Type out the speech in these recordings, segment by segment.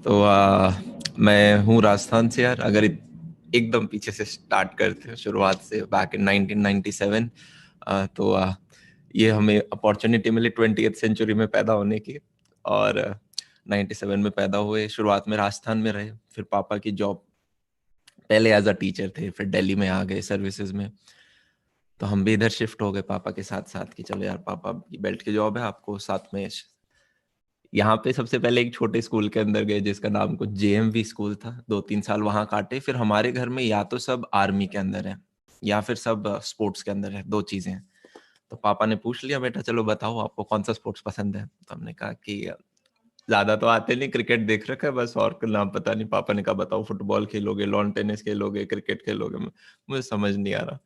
तो मैं हूँ राजस्थान से यार। अगर एकदम पीछे से स्टार्ट करते हैं, शुरुआत से बैक इन 1997। तो ये हमें अपॉर्चुनिटी मिली 20th सेंचुरी में पैदा होने की। और 97 में पैदा हुए, शुरुआत में राजस्थान में रहे, फिर पापा की जॉब, पहले एज अ टीचर थे, फिर दिल्ली में आ गए सर्विसेज में। तो हम भी इधर शिफ्ट हो गए पापा के साथ साथ कि चलो यार, पापा की बेल्ट की जॉब है, आपको साथ में। यहाँ पे सबसे पहले एक छोटे स्कूल के अंदर गए जिसका नाम कुछ जेएमवी स्कूल था, 2-3 साल वहां काटे। फिर हमारे घर में या तो सब आर्मी के अंदर है या फिर सब स्पोर्ट्स के अंदर है, दो चीजें हैं। तो पापा ने पूछ लिया, बेटा चलो बताओ आपको कौन सा स्पोर्ट्स पसंद है। तो हमने कहा कि ज्यादा तो आते नहीं, क्रिकेट देख रखा है बस, और नाम पता नहीं। पापा ने कहा बताओ, फुटबॉल खेलोगे, लॉन टेनिस खेलोगे, क्रिकेट खेलोगे? मुझे समझ नहीं आ रहा।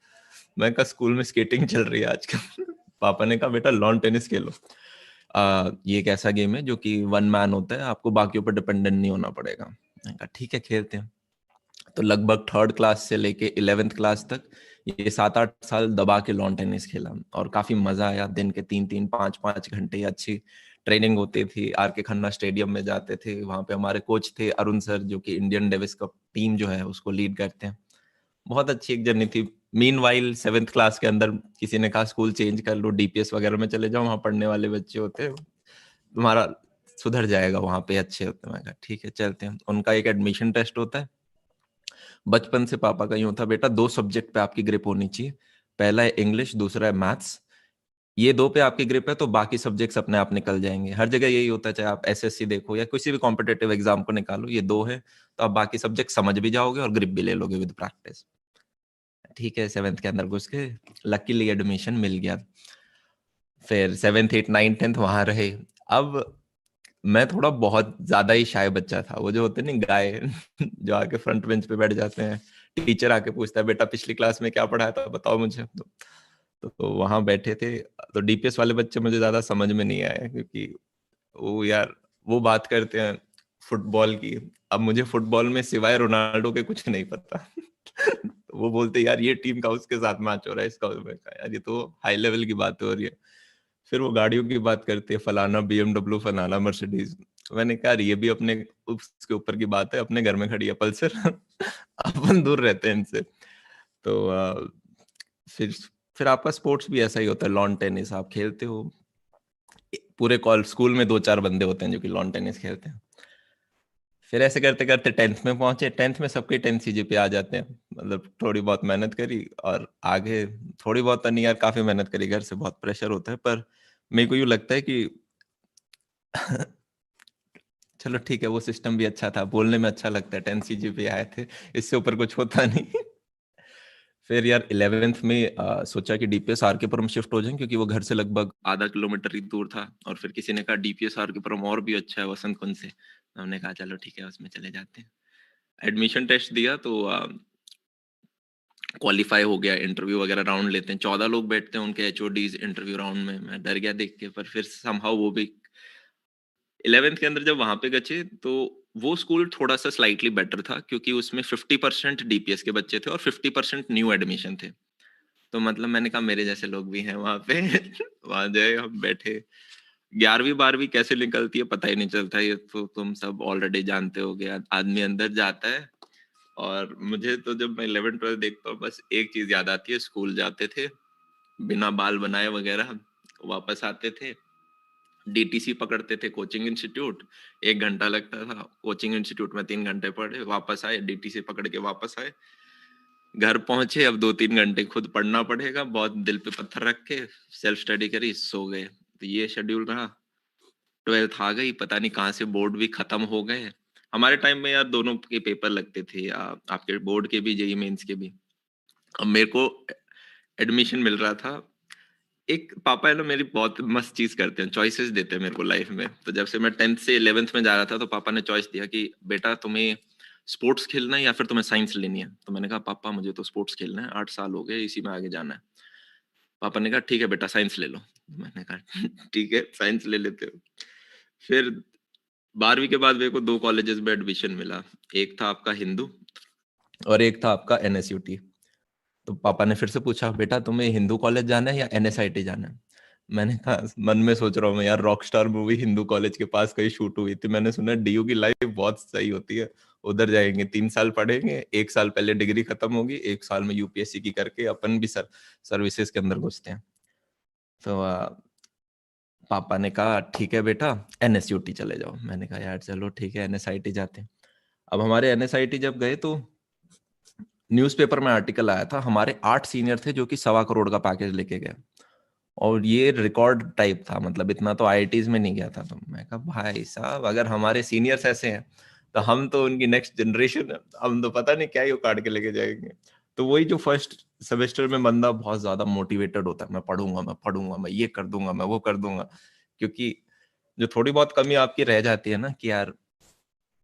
मैं कहा स्कूल में स्केटिंग चल रही है आजकल। पापा ने कहा बेटा लॉन टेनिस खेलो। ये एक ऐसा गेम है जो कि वन मैन होता है, आपको बाकियों पर डिपेंडेंट नहीं होना पड़ेगा। मैंने कहा ठीक है खेलते हैं। तो लगभग थर्ड क्लास से लेके 11th क्लास तक ये 7-8 साल दबा के लॉन टेनिस खेला, और काफी मजा आया। दिन के 3-3, 5-5 घंटे अच्छी ट्रेनिंग होती थी। आर के खन्ना स्टेडियम में जाते थे, वहां पे हमारे कोच थे अरुण सर, जो कि इंडियन डेविस कप टीम जो है उसको लीड करते हैं। बहुत अच्छी एक जर्नी थी। मीन वाइल 7th क्लास के अंदर किसी ने कहा स्कूल चेंज कर लो, डीपीएस वगैरह में चले जाओ, वहां पढ़ने वाले बच्चे होते हैं, तुम्हारा सुधर जाएगा, वहां पे अच्छे होते हैं। मैं कहा ठीक है चलते हैं। उनका एक एडमिशन टेस्ट होता है। बचपन से पापा का यूं था, बेटा 2 सब्जेक्ट पे आपकी ग्रिप होनी चाहिए, पहला है इंग्लिश, दूसरा है मैथ्स। ये दो पे आपकी ग्रिप है तो बाकी सब्जेक्ट्स अपने आप निकल जाएंगे। हर जगह यही होता है, चाहे आप एसएससी देखो या किसी भी कॉम्पिटेटिव एग्जाम को निकालो, ये दो है तो आप बाकी सब्जेक्ट समझ भी जाओगे और ग्रिप भी ले लोगे विद प्रैक्टिस। ठीक है, 7th के अंदर घुस के लकीली एडमिशन मिल गया। फिर 7th 8th 9th 10th वहां रहे। अब मैं थोड़ा बहुत ज्यादा ही शाय बच्चा था, वो जो होते नहीं गाय जो आके फ्रंट बेंच पे बैठ जाते हैं, टीचर आके पूछता है बेटा पिछली क्लास में क्या पढ़ाया था बताओ मुझे। तो वहां बैठे थे। तो डीपीएस वाले बच्चे मुझे ज्यादा समझ में नहीं आए, क्योंकि वो यार वो बात करते हैं फुटबॉल की। अब मुझे फुटबॉल में सिवाय रोनाल्डो के कुछ नहीं पता। तो वो बोलते यार ये टीम का उसके साथ मैच हो रहा है, इसका। मैं कहा, यार ये तो हाई लेवल की बात हो रही है। फिर वो गाड़ियों की बात करते हैं, फलाना बीएमडब्ल्यू, फलाना मर्सिडीज। मैंने कहा ये भी अपने उसके ऊपर की बात है, अपने घर में खड़ी है पल्सर। अपन दूर रहते हैं इनसे। तो फिर फिर आपका स्पोर्ट्स भी ऐसा ही होता है, लॉन टेनिस आप खेलते हो। पूरे कॉल स्कूल में 2-4 बंदे होते हैं जो कि लॉन टेनिस खेलते हैं। फिर ऐसे करते करते 10th में पहुंचे। 10th में सबके 10 सीजीपी आ जाते हैं, मतलब थोड़ी बहुत मेहनत करी और आगे। थोड़ी बहुत तो नहीं यार, काफी मेहनत करी, घर से बहुत प्रेशर होता है, पर मेरे को यूं लगता है कि चलो ठीक है, वो सिस्टम भी अच्छा था, बोलने में अच्छा लगता है, 10 सीजीपी आए थे, इससे ऊपर कुछ होता नहीं। फिर यार 11th में सोचा कि डीपीएस आर के पुरम शिफ्ट हो जाए, क्योंकि वो घर से लगभग आधा किलोमीटर ही दूर था। और फिर किसी ने कहा डीपीएस आर के पुरम और भी अच्छा है वसंत कुंज से। हमने कहा चलो ठीक है उसमें चले जाते हैं। एडमिशन टेस्ट दिया तो क्वालिफाई हो गया। इंटरव्यू वगैरह राउंड लेते हैं, 14 लोग बैठते हैं उनके एचओडीज इंटरव्यू राउंड में। मैं डर गया देख के, पर फिर समहाउ वो भी 11th के अंदर जब वहां पे गए तो वो स्कूल थोड़ा सा स्लाइटली बेटर था, क्योंकि उसमें 50% डीपीएस के बच्चे थे और 50% न्यू एडमिशन थे। तो मतलब मैंने कहा मेरे जैसे लोग भी हैं वहां पे। वहां गए, हम बैठे। 11वीं 12वीं कैसे निकलती है पता ही नहीं चलता, ये तो तुम सब ऑलरेडी जानते हो गया। आदमी अंदर जाता है। और मुझे तो जब मैं 11th 12th देखता हूँ, बस एक चीज याद आती है, स्कूल जाते थे बिना बाल बनाए वगैरह, वापस आते थे, डीटीसी पकड़ते थे, कोचिंग इंस्टीट्यूट। 1 घंटा लगता था, कोचिंग इंस्टीट्यूट में 3 घंटे पढ़े, वापस आए, डीटीसी पकड़ के वापस आए। घर पहुंचे, अब 2-3 घंटे खुद पढ़ना पड़ेगा, बहुत दिल पे पत्थर रख के सेल्फ स्टडी करी, सो गए। तो ये शेड्यूल रहा। 12th आ गई, पता नहीं कहाँ से बोर्ड भी खत्म हो गए। हमारे टाइम में यार दोनों के पेपर लगते थे, आपके बोर्ड के भी, जेई मेंस के भी। अब मेरे को एडमिशन मिल रहा था। एक पापा है ना, मेरी बहुत मस्त चीज करते हैं, चॉइसेस देते हैं मेरे को लाइफ में। तो जब से मैं 10th से 11th में जा रहा था तो पापा ने चॉइस दिया कि बेटा तुम्हें स्पोर्ट्स खेलना है या फिर तुम्हें साइंस लेनी है। तो मैंने कहा पापा मुझे तो स्पोर्ट्स खेलना है, 8 साल हो गए इसी में आगे जाना है। पापा ने कहा ठीक है बेटा साइंस ले लो। मैंने कहा ठीक है साइंस ले लेते हो। फिर 12वीं के बाद मेरे को 2 कॉलेजेस में एडमिशन मिला। एक था आपका हिंदू और एक था आपका एनएसयूटी। तो पापा ने फिर से पूछा बेटा तुम्हें हिंदू कॉलेज जाना है या एनएसआईटी जाना है। मैंने कहा, मन में सोच रहा हूँ मैं, यार रॉकस्टार मूवी हिंदू कॉलेज के पास कहीं शूट हुई थी, मैंने सुना डीयू की लाइफ बहुत सही होती है, उधर जाएंगे 3 साल पढ़ेंगे, 1 साल पहले डिग्री खत्म होगी, 1 साल में यूपीएससी की करके अपन भी सर्विसेज के अंदर घुसते हैं। तो पापा ने कहा ठीक है बेटा एनएसयूटी चले जाओ। मैंने कहा यार चलो ठीक है एनएसआईटी जाते हैं। अब हमारे एनएसआईटी जब गए तो न्यूज़पेपर में आर्टिकल आया था, हमारे 8 सीनियर थे जो कि 1.25 करोड़ का पैकेज लेके गए, और ये रिकॉर्ड टाइप था, मतलब इतना तो आईआईटीज में नहीं गया था। तो मैं कहा भाई साहब अगर हमारे सीनियर्स ऐसे हैं तो हम तो उनकी नेक्स्ट जनरेशन है, हम तो पता नहीं क्या ही उखाड़ के लेके जाएंगे। तो वही जो फर्स्ट सेमेस्टर में बंदा बहुत ज्यादा मोटिवेटेड होता है, मैं पढ़ूंगा, मैं ये कर दूंगा, मैं वो कर दूंगा, क्योंकि जो थोड़ी बहुत कमी आपकी रह जाती है ना कि यार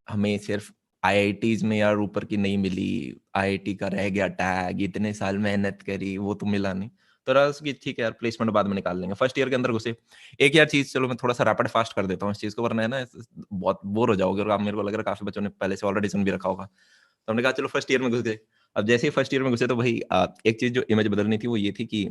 हमें सिर्फ आईआईटीज में यार ऊपर की नहीं मिली, आईआईटी का रह गया टैग, इतने साल मेहनत करी वो तो मिला नहीं, तो रहा कि ठीक है यार प्लेसमेंट बाद में निकाल लेंगे। फर्स्ट ईयर के अंदर घुसे, एक यार चीज चलो मैं थोड़ा सा रैपिड फास्ट कर देता हूँ इस चीज को, वरना है ना बहुत बोर हो जाओगे, और आप मेरे को लग रहा है काफी बच्चों ने पहले से ऑलरेडी सुन भी रखा होगा। तो हमने कहा चलो फर्स्ट ईयर में घुस गए। अब जैसे ही फर्स्ट ईयर में घुसे तो भाई एक चीज जो इमेज बदलनी थी वो ये थी कि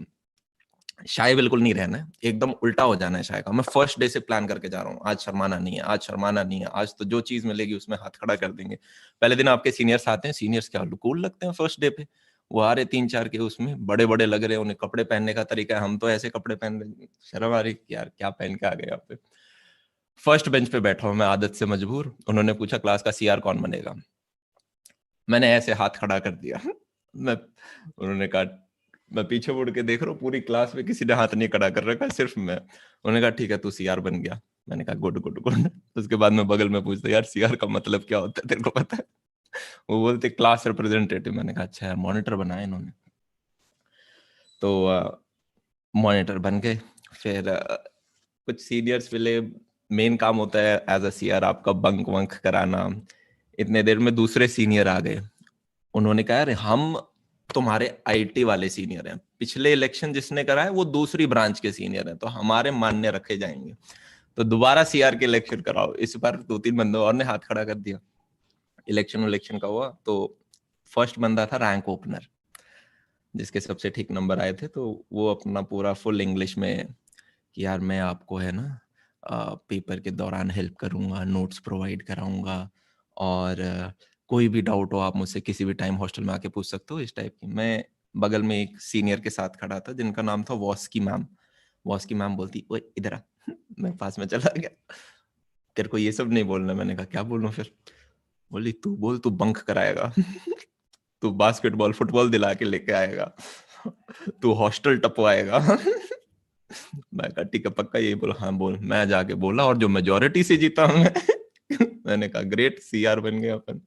शाय बिल्कुल नहीं रहना है, एकदम उल्टा हो जाना है शाय का। मैं फर्स्ट डे से प्लान करके जा रहा हूँ, आज शर्माना नहीं है, आज शर्माना नहीं है, आज तो जो चीज मिलेगी उसमें हाथ खड़ा कर देंगे। पहले दिन आपके सीनियर्स आते हैं, सीनियर्स क्या कूल लगते हैं फर्स्ट डे पे, वो आ रहे 3-4 के, उसमें बड़े बड़े लग रहे हैं, उन्हें कपड़े पहनने का तरीका है, हम तो ऐसे कपड़े पहन रहे, शर्म आ रही यार क्या पहन के आ गए यहाँ पे। फर्स्ट बेंच पे बैठा हूँ मैं आदत से मजबूर, उन्होंने पूछा क्लास का सीआर कौन बनेगा, मैंने ऐसे हाथ खड़ा कर दिया मैं, उन्होंने कहा, मैं पीछे मुड़ के देख रहा हूँ पूरी क्लास में किसी ने हाथ नहीं खड़ा कर रखा, सिर्फ मैं। उन्होंने कहा ठीक है तू सीआर बन गया। मैंने कहा गुड गुड गुड। उसके बाद मैं बगल में पूछता यार सीआर का मतलब क्या होता है तेरे को पता है? वो बोलते क्लास रिप्रेजेंटेटिव। मैंने कहा अच्छा यार मॉनिटर बनाया इन्होंने। तो मॉनिटर बन गए। फिर कुछ सीनियर्स मिले, मेन काम होता है एज अ सीआर आपका बंक वंक कराना। इतने देर में दूसरे सीनियर आ गए, उन्होंने कहा अरे हम तुम्हारे आईटी वाले सीनियर हैं, पिछले इलेक्शन जिसने करा है वो दूसरी ब्रांच के सीनियर हैं, तो हमारे मानने रखे जाएंगे, तो दोबारा सीआर के इलेक्शन कराओ। इस बार 2-3 बंदों और ने हाथ खड़ा कर दिया। इलेक्शन का हुआ तो फर्स्ट बंदा था रैंक ओपनर, जिसके सबसे ठीक नंबर आए थे, तो वो अपना पूरा फुल इंग्लिश में कि यार मैं आपको है ना पेपर के दौरान हेल्प करूंगा, नोट्स प्रोवाइड कराऊंगा, और कोई भी डाउट हो आप मुझसे किसी भी टाइम हॉस्टल में आके पूछ सकते हो, इस टाइप की। मैं बगल में एक सीनियर के साथ खड़ा था जिनका नाम था वॉस्की मैम। वॉस्की मैम बोलती ओए इधर आ। मैं पास में चला गया, तेरे को ये सब नहीं बोलना। मैंने कहा क्या बोलूं फिर? बोली तू बोल तू बंक कराएगा। तू बास्केटबॉल फुटबॉल दिला के लेके आएगा, तू हॉस्टल टपवाएगा। मैं कहा ठीक है पक्का यही बोला? हाँ बोल। मैं जाके बोला और जो मेजोरिटी से जीता हूं मैं। मैंने कहा ग्रेट सीआर बन गए अपन।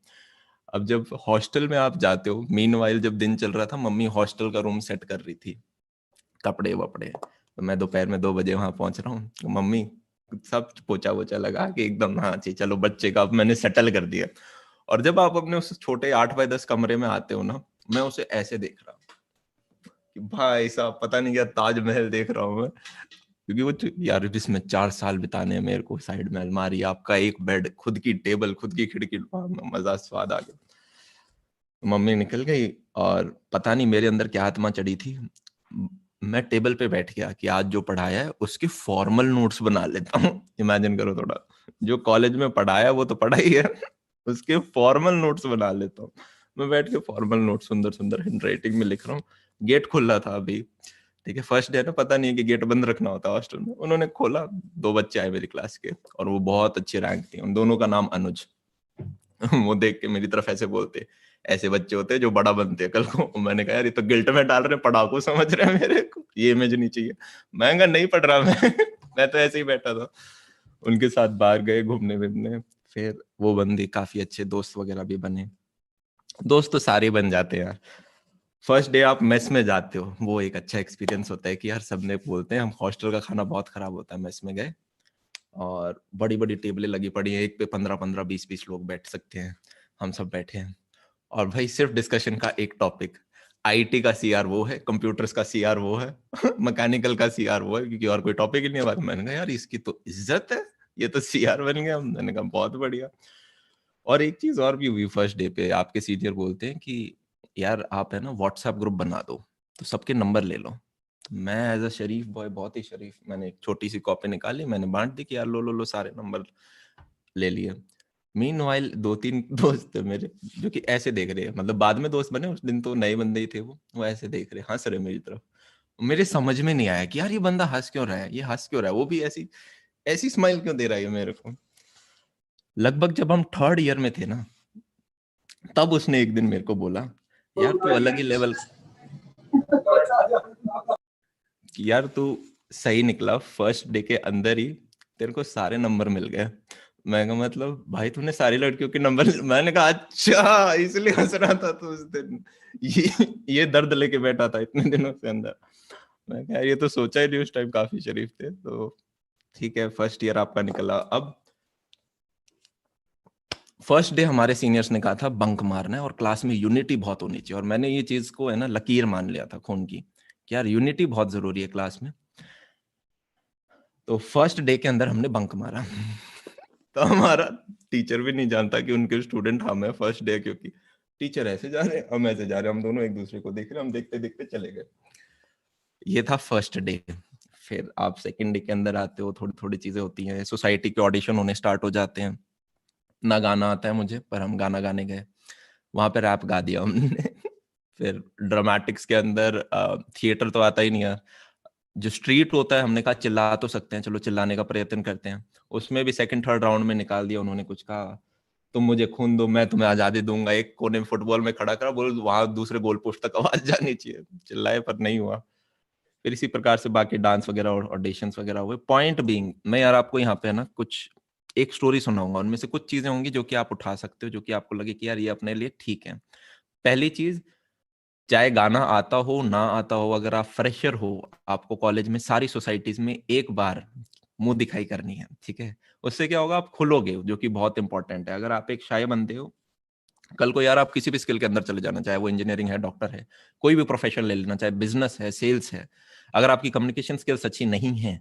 अब जब हॉस्टल में आप जाते हो, मीनवाइल जब दिन चल रहा था, मम्मी हॉस्टल का रूम सेट कर रही थी, कपड़े वपड़े, तो मैं दोपहर में 2 बजे वहां पहुंच रहा हूँ, तो मम्मी सब पोछा वोछा लगा के एकदम, हाँ जी चलो बच्चे का अब मैंने सेटल कर दिया। और जब आप अपने उस छोटे 8x10 कमरे में आते हो ना, मैं उसे ऐसे देख रहा कि भाई साहब पता नहीं क्या ताजमहल देख रहा हूँ मैं, क्योंकि वो यार जिसमें 4 साल बिताने हैं मेरे को, साइड में अलमारी, आपका एक बेड, खुद की टेबल, खुद की खिड़की, मजा स्वाद आ गया। मम्मी निकल गई और पता नहीं मेरे अंदर क्या आत्मा चढ़ी थी, मैं टेबल पे बैठ गया कि आज जो पढ़ाया है उसके फॉर्मल नोट्स बना लेता हूँ। इमेजिन करो थोड़ा, जो कॉलेज में पढ़ाया वो तो पढ़ा ही है, उसके फॉर्मल नोट्स बना लेता हूँ। मैं बैठ के फॉर्मल नोट सुंदर सुंदर हैंड राइटिंग में लिख रहा हूँ। गेट खुल रहा था अभी, ठीक है फर्स्ट डे ना, पता नहीं है कि गेट बंद रखना होता है हॉस्टल में। उन्होंने खोला, 2 बच्चे आए मेरी क्लास के और वो बहुत अच्छी रैंक थी, उन दोनों का नाम अनुज। वो देख के मेरी तरफ ऐसे बोलते, ऐसे बच्चे होते हैं जो बड़ा बनते हैं कल को। मैंने कहा यार ये तो गिल्ट में डाल रहे, पढ़ाकू समझ रहे हैं मेरे को, ये इमेज नहीं चाहिए। मैं कहा नहीं पढ़ रहा मैं। मैं तो ऐसे ही बैठा था। उनके साथ बाहर गए घूमने फिरने, फिर वो बंदी काफी अच्छे दोस्त वगैरह भी बने। दोस्त तो सारे बन जाते हैं यार। फर्स्ट डे आप मेस में जाते हो, वो एक अच्छा एक्सपीरियंस होता है कि यार सबने बोलते हैं हम हॉस्टल का खाना बहुत खराब होता है। मेस में गए और बड़ी बड़ी टेबलें लगी पड़ी हैं, एक पे 15-15 20-20 लोग बैठ सकते हैं, हम सब बैठे हैं। और भाई सिर्फ डिस्कशन का एक टॉपिक, आईटी का सीआर वो है, कंप्यूटर्स का सीआर वो है, मैकेनिकल का सीआर वो है, क्योंकि और कोई टॉपिक ही नहीं है बात। मैंने कहा यार इसकी तो इज्जत है, ये तो सीआर बन गया। मैंने कहा बहुत बढ़िया। और एक चीज और भी हुई फर्स्ट डे पे, आपके सीनियर बोलते हैं कि यार आप है ना व्हाट्सएप ग्रुप बना दो, तो सबके नंबर ले लो, मैं एज अ शरीफ बॉय, बहुत ही शरीफ, मैंने एक छोटी सी कॉपी निकाली, मैंने बांट दी कि यार लो लो लो, सारे नंबर ले लिए। मीनवाइल 2-3 दोस्त थे मेरे जो कि ऐसे देख रहे हैं, मतलब बाद में दोस्त बने, उस दिन तो नए बंदे ही थे, वो ऐसे देख रहे, हंस रहे मेरी तरफ। मेरे समझ में नहीं आया कि यार ये बंदा हंस क्यों रहा है, ये हंस क्यों रहा है, वो भी ऐसी ऐसी स्माइल क्यों दे रहा है मेरे को। लगभग जब हम 3rd ईयर में थे ना, तब उसने एक दिन मेरे को बोला, यार तू अलग ही लेवल, यार तू सही निकला, फर्स्ट डे के अंदर ही तेरे को सारे नंबर मिल गए। मैं कहा मतलब भाई तूने सारी लड़कियों के नंबर, मैंने कहा अच्छा इसलिए हंस रहा था तू उस दिन, ये दर्द लेके बैठा था इतने दिनों से अंदर। मैं कहा ये तो सोचा ही नहीं उस टाइम, काफी शरीफ थे। तो ठीक है, फर्स्ट ईयर आपका निकला। अब फर्स्ट डे हमारे सीनियर्स ने कहा था बंक मारना है और क्लास में यूनिटी बहुत होनी चाहिए, और मैंने ये चीज को है ना लकीर मान लिया था खून की, कि यार यूनिटी बहुत जरूरी है क्लास में। तो फर्स्ट डे के अंदर हमने बंक मारा। तो हमारा टीचर भी नहीं जानता कि उनके स्टूडेंट हम है फर्स्ट डे, क्योंकि टीचर ऐसे जा रहे हैं, हम ऐसे जा रहे हैं, हम दोनों एक दूसरे को देख रहे हैं, हम देखते देखते चले गए। ये था फर्स्ट डे। फिर आप सेकंड डे के अंदर आते हो, थोड़ी थोड़ी चीजें होती हैं, सोसाइटी के ऑडिशन होने स्टार्ट हो जाते हैं। ना गाना आता है मुझे, पर हम गाना गाने गए, वहां पे रैप गा दिया हमने। फिर ड्रामेटिक्स के अंदर थिएटर तो आता ही नहीं है, जो स्ट्रीट होता है हमने कहा चिल्ला तो सकते हैं, चलो चिल्लाने का प्रयत्न करते हैं। उसमें भी सेकंड थर्ड राउंड में निकाल दिया उन्होंने, कुछ कहा तुम मुझे खून दो मैं तुम्हें आजादी दूंगा, एक कोने में फुटबॉल में खड़ा करा, बोल वहां दूसरे गोल पोस्ट तक आवाज जानी चाहिए, चिल्लाए पर नहीं हुआ। फिर इसी प्रकार से बाकी डांस वगैरह और ऑडिशंस वगैरह हुए। पॉइंट बीइंग, मैं यार आपको यहाँ पे ना कुछ एक स्टोरी सुनाऊंगा, उनमें से कुछ चीजें होंगी जो कि आप उठा सकते हो, जो कि आपको लगे कि यार ये अपने लिए ठीक है। पहली चीज, चाहे गाना आता हो ना आता हो, अगर आप फ्रेशर हो, आपको कॉलेज में सारी सोसाइटीज में एक बार मुंह दिखाई करनी है, ठीक है। उससे क्या होगा, आप खुलोगे, जो कि बहुत इंपॉर्टेंट है। अगर आप एक शाय बंदे हो, कल को यार आप किसी भी स्किल के अंदर चले जाना, चाहे वो इंजीनियरिंग है, डॉक्टर है, कोई भी प्रोफेशन ले लेना, चाहे बिजनेस है, सेल्स है, अगर आपकी कम्युनिकेशन स्किल्स अच्छी नहीं है,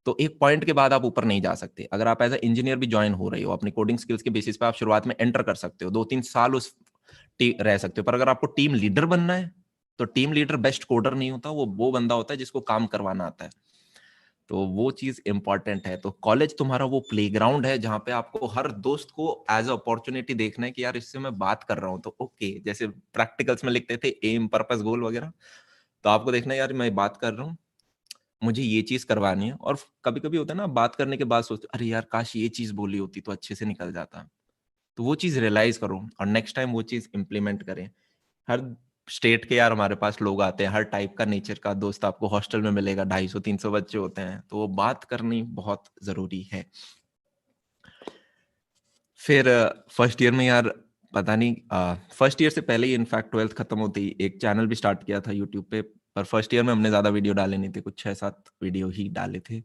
तो एक पॉइंट के बाद आप ऊपर नहीं जा सकते। अगर आप एज ए इंजीनियर भी ज्वाइन हो रहे हो, अपनी कोडिंग स्किल्स के बेसिस पे आप शुरुआत में एंटर कर सकते हो, 2-3 साल उस रह सकते हो। पर अगर आपको टीम लीडर बनना है, तो टीम लीडर बेस्ट कोडर नहीं होता, वो बंदा होता है जिसको काम करवाना आता है। तो वो चीज इंपॉर्टेंट है। तो कॉलेज तुम्हारा वो प्लेग्राउंड है जहां पे आपको हर दोस्त को एज अपॉर्चुनिटी देखना है कि यार इससे मैं बात कर रहा हूँ तो ओके, जैसे प्रैक्टिकल्स में लिखते थे एम पर्पस गोल वगैरह, तो आपको देखना है यार मैं बात कर रहा हूँ, मुझे ये चीज करवानी है। और कभी कभी होता है ना, बात करने के बाद सोचते अरे यार काश ये चीज बोली होती तो अच्छे से निकल जाता। तो वो चीज रियलाइज करो और नेक्स्ट टाइम वो चीज इंप्लीमेंट करें। हर स्टेट के यार हमारे पास लोग आते हैं, हर टाइप का नेचर का दोस्त आपको हॉस्टल में मिलेगा, 250-300 बच्चे होते हैं, तो वो बात करनी बहुत जरूरी है। फिर फर्स्ट ईयर में यार पता नहीं, फर्स्ट ईयर से पहले ही इनफैक्ट 12th खत्म होती ही एक चैनल भी स्टार्ट किया था यूट्यूब पे, पर फर्स्ट ईयर में हमने ज्यादा वीडियो डाले नहीं थे, कुछ 6-7 वीडियो ही डाले थे।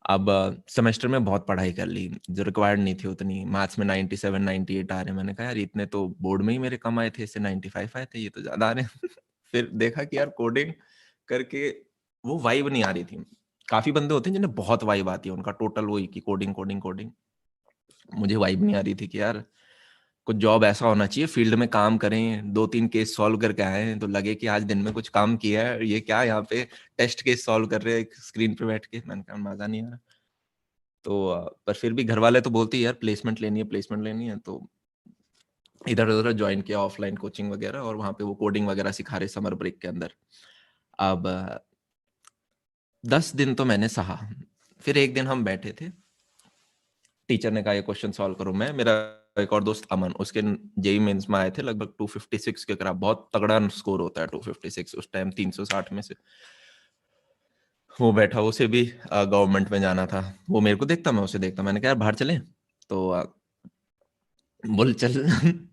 अब सेमेस्टर में बहुत पढ़ाई कर ली जो रिक्वायर्ड नहीं थी उतनी, मैथ्स में 97 98 आ रहे हैं, मैंने कहा यार इतने तो बोर्ड में ही मेरे कम आए थे, इससे 95 आए थे, ये तो ज्यादा आ रहे हैं। फिर देखा कि यार कोडिंग करके वो वाइब नहीं आ रही थी। काफी बंदे होते हैं जिन्हें बहुत वाइब आती है, उनका टोटल वही कि कोडिंग कोडिंग कोडिंग। मुझे वाइब नहीं आ रही थी कि यार कुछ जॉब ऐसा होना चाहिए, फील्ड में काम करें, 2-3 केस सॉल्व करके आए तो लगे कि आज दिन में कुछ काम किया है, ये क्या यहाँ पे टेस्ट केस सॉल्व कर रहे हैं स्क्रीन पे बैठ के। मैंने कहा मजा नहीं आ रहा। तो पर फिर भी घर वाले तो बोलते हैं यार प्लेसमेंट लेनी है, प्लेसमेंट लेनी है, तो इधर उधर ज्वाइन किया ऑफलाइन कोचिंग वगैरह, और वहां पे वो कोडिंग वगैरह सिखा रहे समर ब्रेक के अंदर। अब 10 दिन तो मैंने सहा। फिर एक दिन हम बैठे थे, टीचर ने कहा ये क्वेश्चन सॉल्व करो। मैं, मेरा एक और दोस्त अमन, उसके जेई मेंस में आए थे लगभग 256 के करीब, बहुत तगड़ा स्कोर होता है 256 उस टाइम 360 में से। वो बैठा, उसे भी गवर्नमेंट में जाना था, वो मेरे को देखता मैं उसे देखता, मैंने कहा यार बाहर चले, तो बोल चल।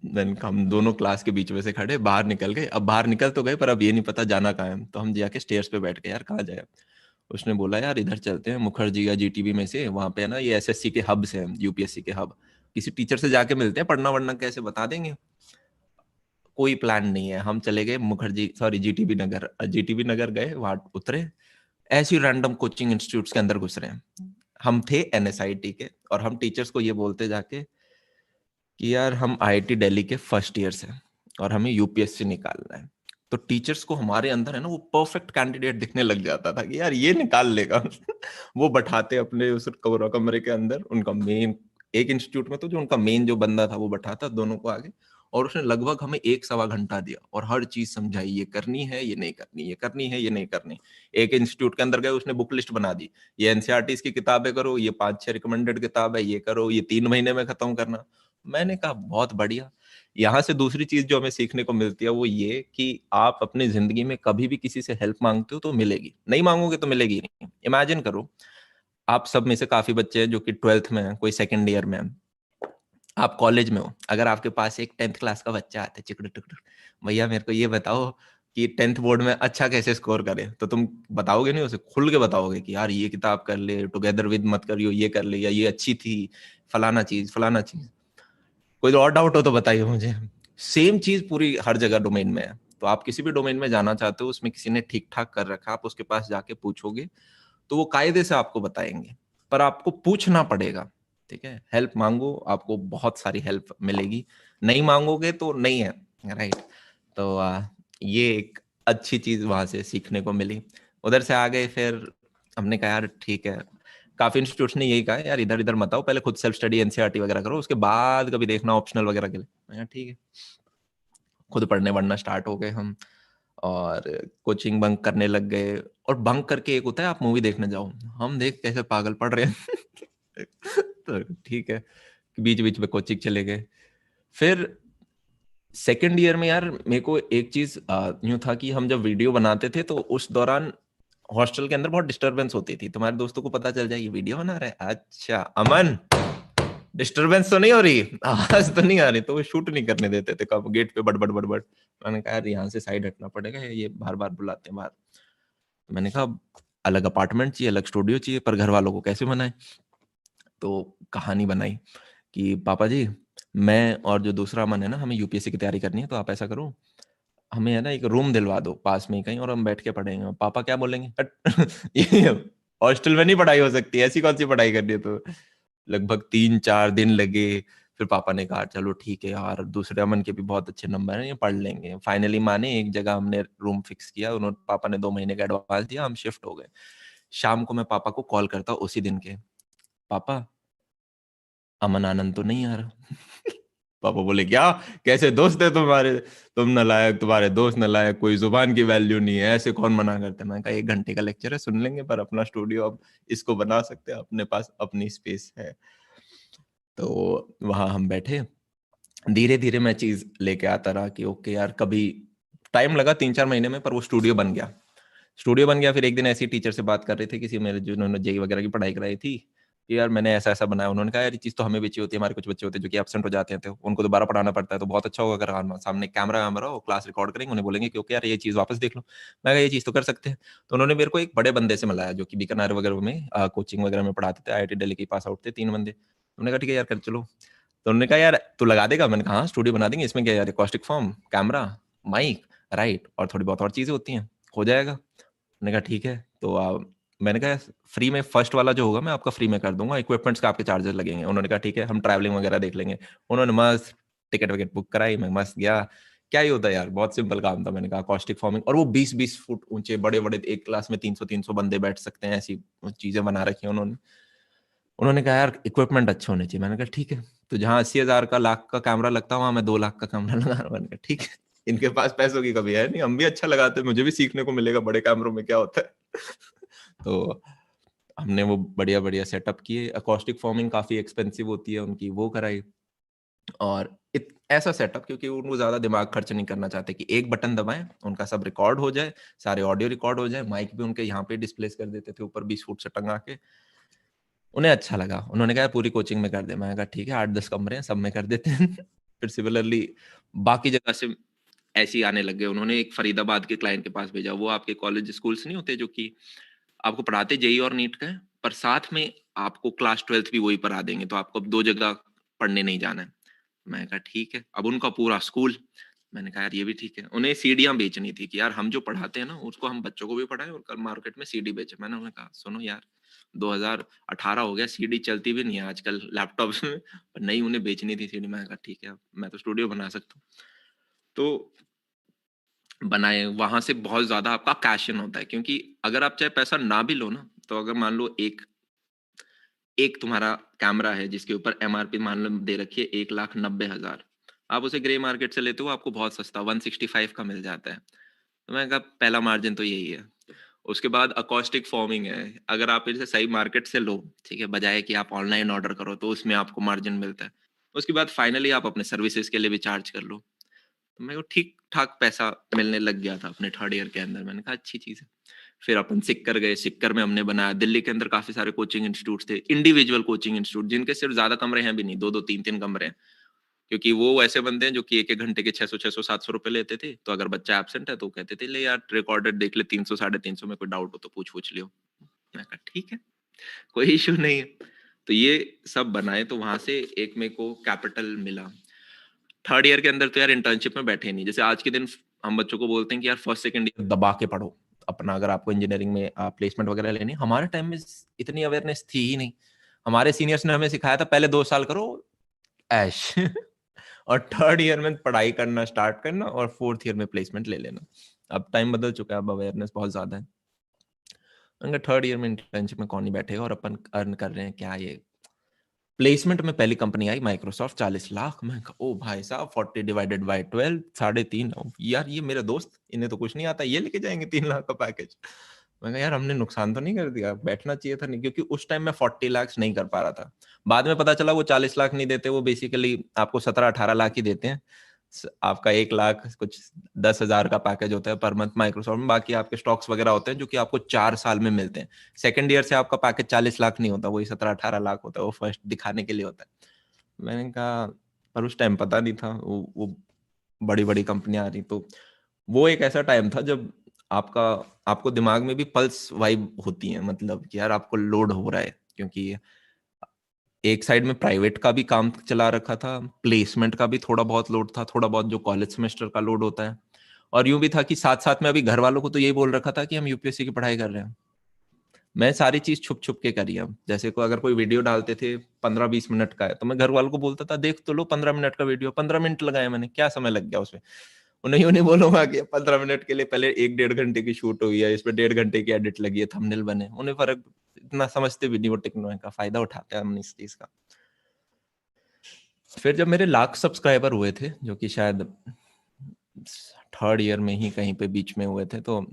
देन हम दोनों क्लास के बीच में से खड़े बाहर निकल गए। अब बाहर निकल तो गए पर अब ये नहीं पता जाना कहाँ है, तो हम जाके स्टेयर्स पे बैठ गए, यार कहाँ जाए। उसने बोला यार इधर चलते हैं मुखर्जी या जीटीबी में से, वहां पे है ना ये एसएससी के हब्स हैं, यूपीएससी के हब, किसी टीचर से जाके मिलते हैं, पढ़ना वढ़ना कैसे बता देंगे। कोई प्लान नहीं है, हम चले गए मुखर्जी, सॉरी जीटीबी नगर, जीटीबी नगर गए, वहां उतरे, ऐसी रैंडम कोचिंग इंस्टीट्यूट्स के अंदर घुस रहे हैं। हम थे एनएसआईटी के, और हम टीचर्स को ये बोलते जाके कि यार हम आईआईटी दिल्ली के फर्स्ट ईयर से और हमें यूपीएससी निकालना है। तो टीचर्स को हमारे अंदर है ना वो परफेक्ट कैंडिडेट दिखने लग जाता था कि यार ये निकाल लेगा। वो बैठाते अपने उस कमरे के अंदर, उनका मेन एक इंस्टीट्यूट में तो जो उनका मेन जो बंदा था वो बैठाता दोनों को आगे, और उसने लगभग हमें 1 सवा घंटा दिया और हर चीज समझाई, ये करनी है ये नहीं करनी, ये करनी है ये नहीं करनी। एक इंस्टीट्यूट के अंदर गए, उसने बुक लिस्ट बना दी, ये एनसीईआरटी की किताबें करो, ये 5-6 रिकमेंडेड किताब है, ये करो, ये 3 महीने में खत्म करना। मैंने कहा बहुत बढ़िया। यहाँ से दूसरी चीज जो हमें सीखने को मिलती है वो ये कि आप अपनी जिंदगी में कभी भी किसी से हेल्प मांगते हो तो मिलेगी, नहीं मांगोगे तो मिलेगी नहीं। इमेजिन करो, आप सब में से काफी बच्चे हैं जो कि 12th में हैं, कोई 2nd ईयर में है, आप कॉलेज में हो, अगर आपके पास एक 10th क्लास का बच्चा आता है चिकड़ टिकड़, भैया मेरे को ये बताओ कि 10th बोर्ड में अच्छा कैसे स्कोर करे, तो तुम बताओगे नहीं, उसे खुल के बताओगे कि यार ये किताब कर ले, टुगेदर विद मत करियो ये कर ले, या ये अच्छी थी, फलाना चीज फलाना चीज। कोई और डाउट हो तो बताइए मुझे। सेम चीज पूरी हर जगह डोमेन में है। तो आप किसी भी डोमेन में जाना चाहते हो, उसमें किसी ने ठीक ठाक कर रखा, आप उसके पास जाके पूछोगे तो वो कायदे से आपको बताएंगे, पर आपको पूछना पड़ेगा। ठीक है, हेल्प मांगो, आपको बहुत सारी हेल्प मिलेगी, नहीं मांगोगे तो नहीं है। राइट। तो ये एक अच्छी चीज वहां से सीखने को मिली। उधर से आ गए, फिर हमने कहा यार ठीक है, काफी इंस्टीट्यूट्स ने यही कहा है, यार इधर इधर मत आओ, पहले खुद सेल्फ स्टडी एनसीईआरटी वगैरह करो, उसके बाद कभी देखना ऑप्शनल वगैरह के लिए। मैं कहा, ठीक है। खुद पढ़ने पढ़ना स्टार्ट हो गए हम, और कोचिंग बंक करने लग गए। और बंक करके एक होता है आप मूवी देखने जाओ, हम देख कैसे पागल पढ़ रहे हैं। तो ठीक है, बीच बीच में कोचिंग चले गए। फिर 2nd ईयर में यार मेरे को एक चीज यूं था कि हम जब वीडियो बनाते थे तो उस दौरान हॉस्टल के अंदर बहुत डिस्टरबेंस होती थी। तुम्हारे दोस्तों को पता चल जाए ये वीडियो बना रहा है, अच्छा अमन डिस्टरबेंस तो नहीं हो रही, आवाज तो नहीं आ रही, तो वो शूट नहीं करने देते थे, कब गेट पे बड़ बड़ बड़ बड़। मैंने कहा यार यहाँ से साइड हटना पड़ेगा, ये बार बार बुलाते हैं बाहर। तो मैंने कहा अलग अपार्टमेंट चाहिए, अलग स्टूडियो चाहिए, पर घर वालों को कैसे मनाए। तो कहानी बनाई कि पापा जी, मैं और जो दूसरा अमन है ना, हमें यूपीएससी की तैयारी करनी है, तो आप ऐसा करो, हमें है ना एक रूम दिलवा दो पास में ही कहीं, और हम बैठ के पढ़ेंगे। पापा क्या बोलेंगे, हट ये हॉस्टल में नहीं पढ़ाई हो सकती, ऐसी कौन सी पढ़ाई करनी है। तो लगभग 3-4 दिन लगे। फिर पापा ने कहा चलो ठीक है यार, दूसरे अमन के भी बहुत अच्छे नंबर हैं, ये पढ़ लेंगे। फाइनली माने, एक जगह हमने रूम फिक्स किया, उन्होंने पापा ने 2 महीने का एडवांस दिया, हम शिफ्ट हो गए। शाम को मैं पापा को कॉल करता उसी दिन के, पापा अमन आनंद तो नहीं आ रहा। पापा बोले क्या, कैसे दोस्त है तुम्हारे, तुम नालायक, तुम्हारे दोस्त नालायक, कोई जुबान की वैल्यू नहीं है, ऐसे कौन मना करते हैं। मैंने कहा 1 घंटे का लेक्चर है, सुन लेंगे, पर अपना स्टूडियो अब इसको बना सकते हैं, अपने पास अपनी स्पेस है। तो वहां हम बैठे, धीरे धीरे मैं चीज लेके आता रहा कि ओके यार, कभी टाइम लगा 3-4 महीने में, पर वो स्टूडियो बन गया। स्टूडियो बन गया। फिर एक दिन ऐसी टीचर से बात कर रहे थे, किसी मेरे जिन्होंने जेई वगैरह की पढ़ाई कराई थी, कि यार मैंने ऐसा ऐसा बनाया। उन्होंने कहा यार ये चीज तो हमें भी चाहिए होती है, हमारे कुछ बच्चे होते हैं जो कि एब्सेंट हो जाते हैं, तो उनको दोबारा पढ़ाना पड़ता है, तो बहुत अच्छा होगा अगर सामने कैमरा वैमरा हो, क्लास रिकॉर्ड करेंगे, उन्हें बोलेंगे कि ओके यार ये चीज वापस देख लो। मैं कहा ये चीज तो कर सकते हैं। तो उन्होंने मेरे को एक बड़े बंदे से मिलाया जो कि बीकानेर वगैरह में कोचिंग वगैरह में पढ़ाते थे, आईआईटी दिल्ली के पास आउट थे 3 बंदे। उन्होंने कहा ठीक है यार कर चलो। तो उन्होंने कहा यार तू लगा देगा, मैंने कहा हाँ स्टूडियो बना देंगे, इसमें क्या यार, caustic form, camera, mic, right, और थोड़ी बहुत और चीजें होती हैं, हो जाएगा। मैंने कहा ठीक है। तो मैंने कहा फ्री में फर्स्ट वाला जो होगा मैं आपका फ्री में कर दूंगा, इक्विपमेंट्स का आपके चार्जेस लगेंगे। उन्होंने कहा ठीक है, हम ट्रैवलिंग वगैरह देख लेंगे। उन्होंने मस्त टिकट विकेट बुक कराई, मैं मस्त गया। क्या ही होता है यार, बहुत सिंपल काम था। मैंने कहा कॉस्टिक फॉर्मिंग, और वो 20-20 फुट ऊंचे बड़े बड़े, एक क्लास में 300-300 बंदे बैठ सकते हैं, ऐसी चीजें बना रखी हैं उन्होंने। उन्होंने कहा यार इक्विपमेंट अच्छे होने चाहिए। मैंने कहा ठीक है। तो जहाँ 80,000 का, लाख का कैमरा लगता है, वहां मैं 2 लाख का कैमरा लगा रहा हूँ। मैंने कहा ठीक है, इनके पास पैसों की कमी है नहीं, हम भी अच्छा लगाते हैं, मुझे भी सीखने को मिलेगा बड़े कैमरों में क्या होता है। तो हमने वो बढ़िया बढ़िया सेटअप किए। अकॉस्टिक फॉर्मिंग काफी एक्सपेंसिव होती है उनकी, वो कराई। और ऐसा सेटअप, क्योंकि उनको ज्यादा दिमाग खर्च नहीं करना चाहते, कि एक बटन दबाएं उनका सब रिकॉर्ड हो जाए, सारे ऑडियो रिकॉर्ड हो जाए, माइक भी उनके यहाँ पे डिस्प्लेस कर देते थे ऊपर 20 फुट से टंगा के। उन्हें अच्छा लगा, उन्होंने कहा पूरी कोचिंग में कर दे। मैंने कहा ठीक है, 8-10 कमरे हैं, सब में कर देते हैं। फिर सिमिलरली बाकी जगह से ऐसे ही आने लग गए। उन्होंने एक फरीदाबाद के क्लाइंट के पास भेजा, वो आपके कॉलेज स्कूल्स नहीं होते जो कि आपको पढ़ाते जेई और नीट का है, पर साथ में आपको क्लास 12th भी वही पढ़ा देंगे, तो आपको अब 2 जगह पढ़ने नहीं जाना है। मैंने कहा ठीक है, अब उनका पूरा स्कूल। मैंने कहा यार ये भी ठीक है। उन्हें सीडियां बेचनी थी कि यार हम जो पढ़ाते हैं ना उसको हम बच्चों को भी पढ़ाएं और कल मार्केट में सीडी बेचे। मैंने उन्हें कहा सुनो यार, 2018 हो गया, सीडी चलती भी नहीं है आजकल लैपटॉप्स में, पर नहीं, उन्हें बेचनी थी सीडी। मैंने कहा ठीक है, मैं तो स्टूडियो बना सकता हूँ। तो बनाए, वहां से बहुत ज्यादा आपका कैश इन होता है, क्योंकि अगर आप चाहे पैसा ना भी लो ना, तो अगर मान लो एक एक तुम्हारा कैमरा है जिसके ऊपर एमआरपी मान लो दे रखी है 1,90,000, आप उसे ग्रे मार्केट से लेते हो आपको बहुत सस्ता 165 का मिल जाता है। तो मैंने कहा पहला मार्जिन तो यही है। उसके बाद अकॉस्टिक फॉर्मिंग है, अगर आप इसे सही मार्केट से लो, ठीक है, बजाय कि आप ऑनलाइन ऑर्डर करो तो उसमें आपको मार्जिन मिलता है। उसके बाद फाइनली आप अपने सर्विसेज के लिए भी चार्ज कर लो। तो मेरे को ठीक ठाक पैसा मिलने लग गया था अपने थर्ड ईयर के अंदर। मैंने कहा अच्छी चीज है। फिर अपन सिक्कर गए, सिक्कर में हमने बनाया। दिल्ली के अंदर काफी सारे कोचिंग इंस्टीट्यूट थे, इंडिविजुअल कोचिंग इंस्टीट्यूट, जिनके सिर्फ ज्यादा कमरे हैं भी नहीं, दो दो तीन तीन कमरे हैं, क्योंकि वो ऐसे बंदे हैं जो कि एक एक घंटे के 600 700 रुपए लेते थे। तो अगर बच्चा एबसेंट है तो कहते थे ले यार रिकॉर्डेड देख ले, 300 350 में कोई डाउट हो तो पूछ लियो। मैं कहा ठीक है, कोई इशू नहीं है। तो ये सब बनाए, तो वहां से एक मेरे को कैपिटल मिला। थर्ड ईयर के अंदर तो यार इंटर्नशिप में बैठे नहीं, जैसे आज के दिन हम बच्चों को बोलते हैं कि यार फर्स्ट सेकंड ईयर दबा के पढ़ो अपना, अगर आपको इंजीनियरिंग में प्लेसमेंट वगैरह लेनी। हमारे टाइम में इतनी अवेयरनेस थी ही नहीं। हमारे सीनियर्स ने हमें सिखाया था पहले 2 साल करो ऐश और थर्ड ईयर में पढ़ाई करना स्टार्ट करना और फोर्थ ईयर में प्लेसमेंट ले लेना। अब टाइम बदल चुका है, अब अवेयरनेस बहुत ज्यादा है। अगर थर्ड ईयर में इंटर्नशिप में कौन नहीं बैठेगा, और अपन अर्न कर रहे हैं क्या ये। प्लेसमेंट में पहली कंपनी आई माइक्रोसॉफ्ट, 40 लाख। मैं कहा, ओ भाई साहब 40 डिवाइडेड बाय 12, 3.5। यार ये मेरे दोस्त, इन्हें तो कुछ नहीं आता, ये लेके जाएंगे 3 लाख का पैकेज। मैं कहा यार हमने नुकसान तो नहीं कर दिया, बैठना चाहिए था नहीं, क्योंकि उस टाइम में 40 लाख नहीं कर पा रहा था। बाद में पता चला वो 40 लाख नहीं देते, वो बेसिकली आपको 17-18 लाख ही देते हैं। आपका 1 लाख कुछ 10,000 का पैकेज होता है पर मंथ माइक्रोसॉफ्ट में। बाकी आपके स्टॉक्स वगैरह होते हैं जो कि आपको 4 साल में मिलते हैं। सेकंड ईयर से आपका पैकेज 40 लाख नहीं होता, वही 17-18 लाख होता है, वो फर्स्ट दिखाने के लिए होता है। मैंने कहा पर उस टाइम पता नहीं था वो बड़ी बड़ी कंपनियां आ रही। तो वो एक ऐसा टाइम था जब आपका आपको दिमाग में भी पल्स वाइब होती है, मतलब कि यार आपको लोड हो रहा है, क्योंकि एक साइड में प्राइवेट का भी काम चला रखा था, प्लेसमेंट का भी थोड़ा बहुत लोड था, थोड़ा बहुत जो कॉलेज सेमेस्टर का लोड होता है। और यूं भी था कि साथ साथ में अभी घर वालों को तो यही बोल रखा था कि हम यूपीएससी की पढ़ाई कर रहे हैं। मैं सारी चीज छुप छुप के करी। अब जैसे को अगर कोई वीडियो डालते थे 15-20 मिनट का है, तो मैं घर वालों को बोलता था देख तो लो 15 मिनट का वीडियो, 15 मिनट लगाए मैंने, क्या समय लग गया उसमें। उन्हें यूं नहीं बोलूंगा कि 15 मिनट के लिए पहले 1-1.5 घंटे की शूट हुई है, इसमें 1.5 घंटे की एडिट लगी है, थंबनेल बने, उन्हें फर्क इतना समझते भी नहीं, वो टेक्नोलॉजी का फायदा उठाते हैं हम इस चीज का। फिर जब मेरे लाख सब्सक्राइबर हुए थे, जो कि शायद थर्ड ईयर में ही कहीं पे बीच में हुए थे, तो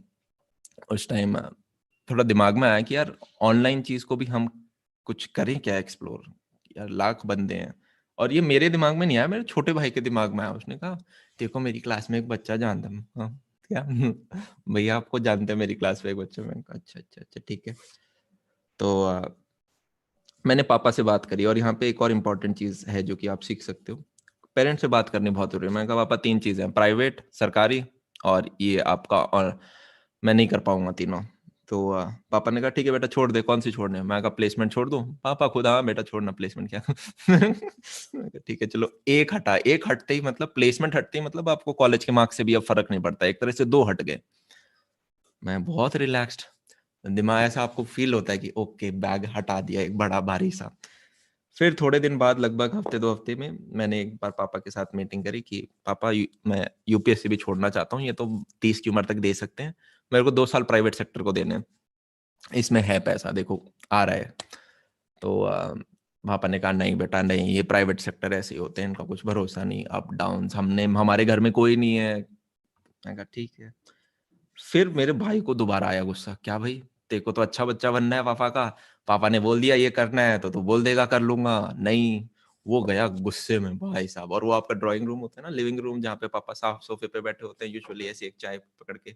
उस टाइम थोड़ा दिमाग में आया कि यार ऑनलाइन चीज को भी हम कुछ करें क्या एक्सप्लोर। यार लाख बंदे हैं। और ये मेरे दिमाग में नहीं आया, मेरे छोटे भाई के दिमाग में आया। उसने कहा देखो मेरी क्लास में एक बच्चा जानता है। हाँ क्या भैया आपको जानते हैं मेरी क्लास में एक बच्चा। मैंने कहा अच्छा अच्छा अच्छा ठीक है। तो मैंने पापा से बात करी, और यहाँ पे एक और इम्पोर्टेंट चीज है जो कि आप सीख सकते हो। पेरेंट्स से बात करनी बहुत जरूरी है। मैंने कहा पापा 3 चीजें हैं, प्राइवेट, सरकारी और ये आपका, और मैं नहीं कर पाऊंगा तीनों। तो पापा ने कहा ठीक है बेटा छोड़ दे, कौन सी छोड़ने। मैं कहा प्लेसमेंट छोड़ दूं। पापा खुद हाँ बेटा छोड़ना प्लेसमेंट क्या। मैं कहा, ठीक है चलो एक हटा, एक हटते ही मतलब प्लेसमेंट हटते ही मतलब आपको कॉलेज के मार्क्स से भी अब फर्क नहीं पड़ता, एक तरह से 2 हट गए। मैं बहुत रिलैक्स्ड, दिमाग ऐसा आपको फील होता है कि ओके बैग हटा दिया एक बड़ा भारी सा। फिर थोड़े दिन बाद लगभग हफ्ते 2 हफ्ते में मैंने एक बार पापा के साथ मीटिंग करी कि पापा मैं यूपीएससी भी छोड़ना चाहता हूँ, ये तो 30 की उम्र तक दे सकते हैं, मेरे को 2 साल प्राइवेट सेक्टर को देने हैं, इसमें है पैसा देखो आ रहा है। तो पापा ने कहा नहीं बेटा नहीं, ये प्राइवेट सेक्टर ऐसे ही होते हैं, इनका कुछ भरोसा नहीं, अप डाउन, हमने हमारे घर में कोई नहीं है। मैं कहा ठीक है। फिर मेरे भाई को दोबारा आया गुस्सा, क्या भाई तेरे को तो अच्छा बच्चा बनना है पापा का, पापा ने बोल दिया ये करना है तो तू बोल देगा कर लूंगा। नहीं, वो गया गुस्से में भाई साहब। और वो आपका ड्राइंग रूम होता है ना, लिविंग रूम, जहाँ पे पापा साफ सोफे पे बैठे होते हैं यूजुअली, ऐसे एक चाय पकड़ के,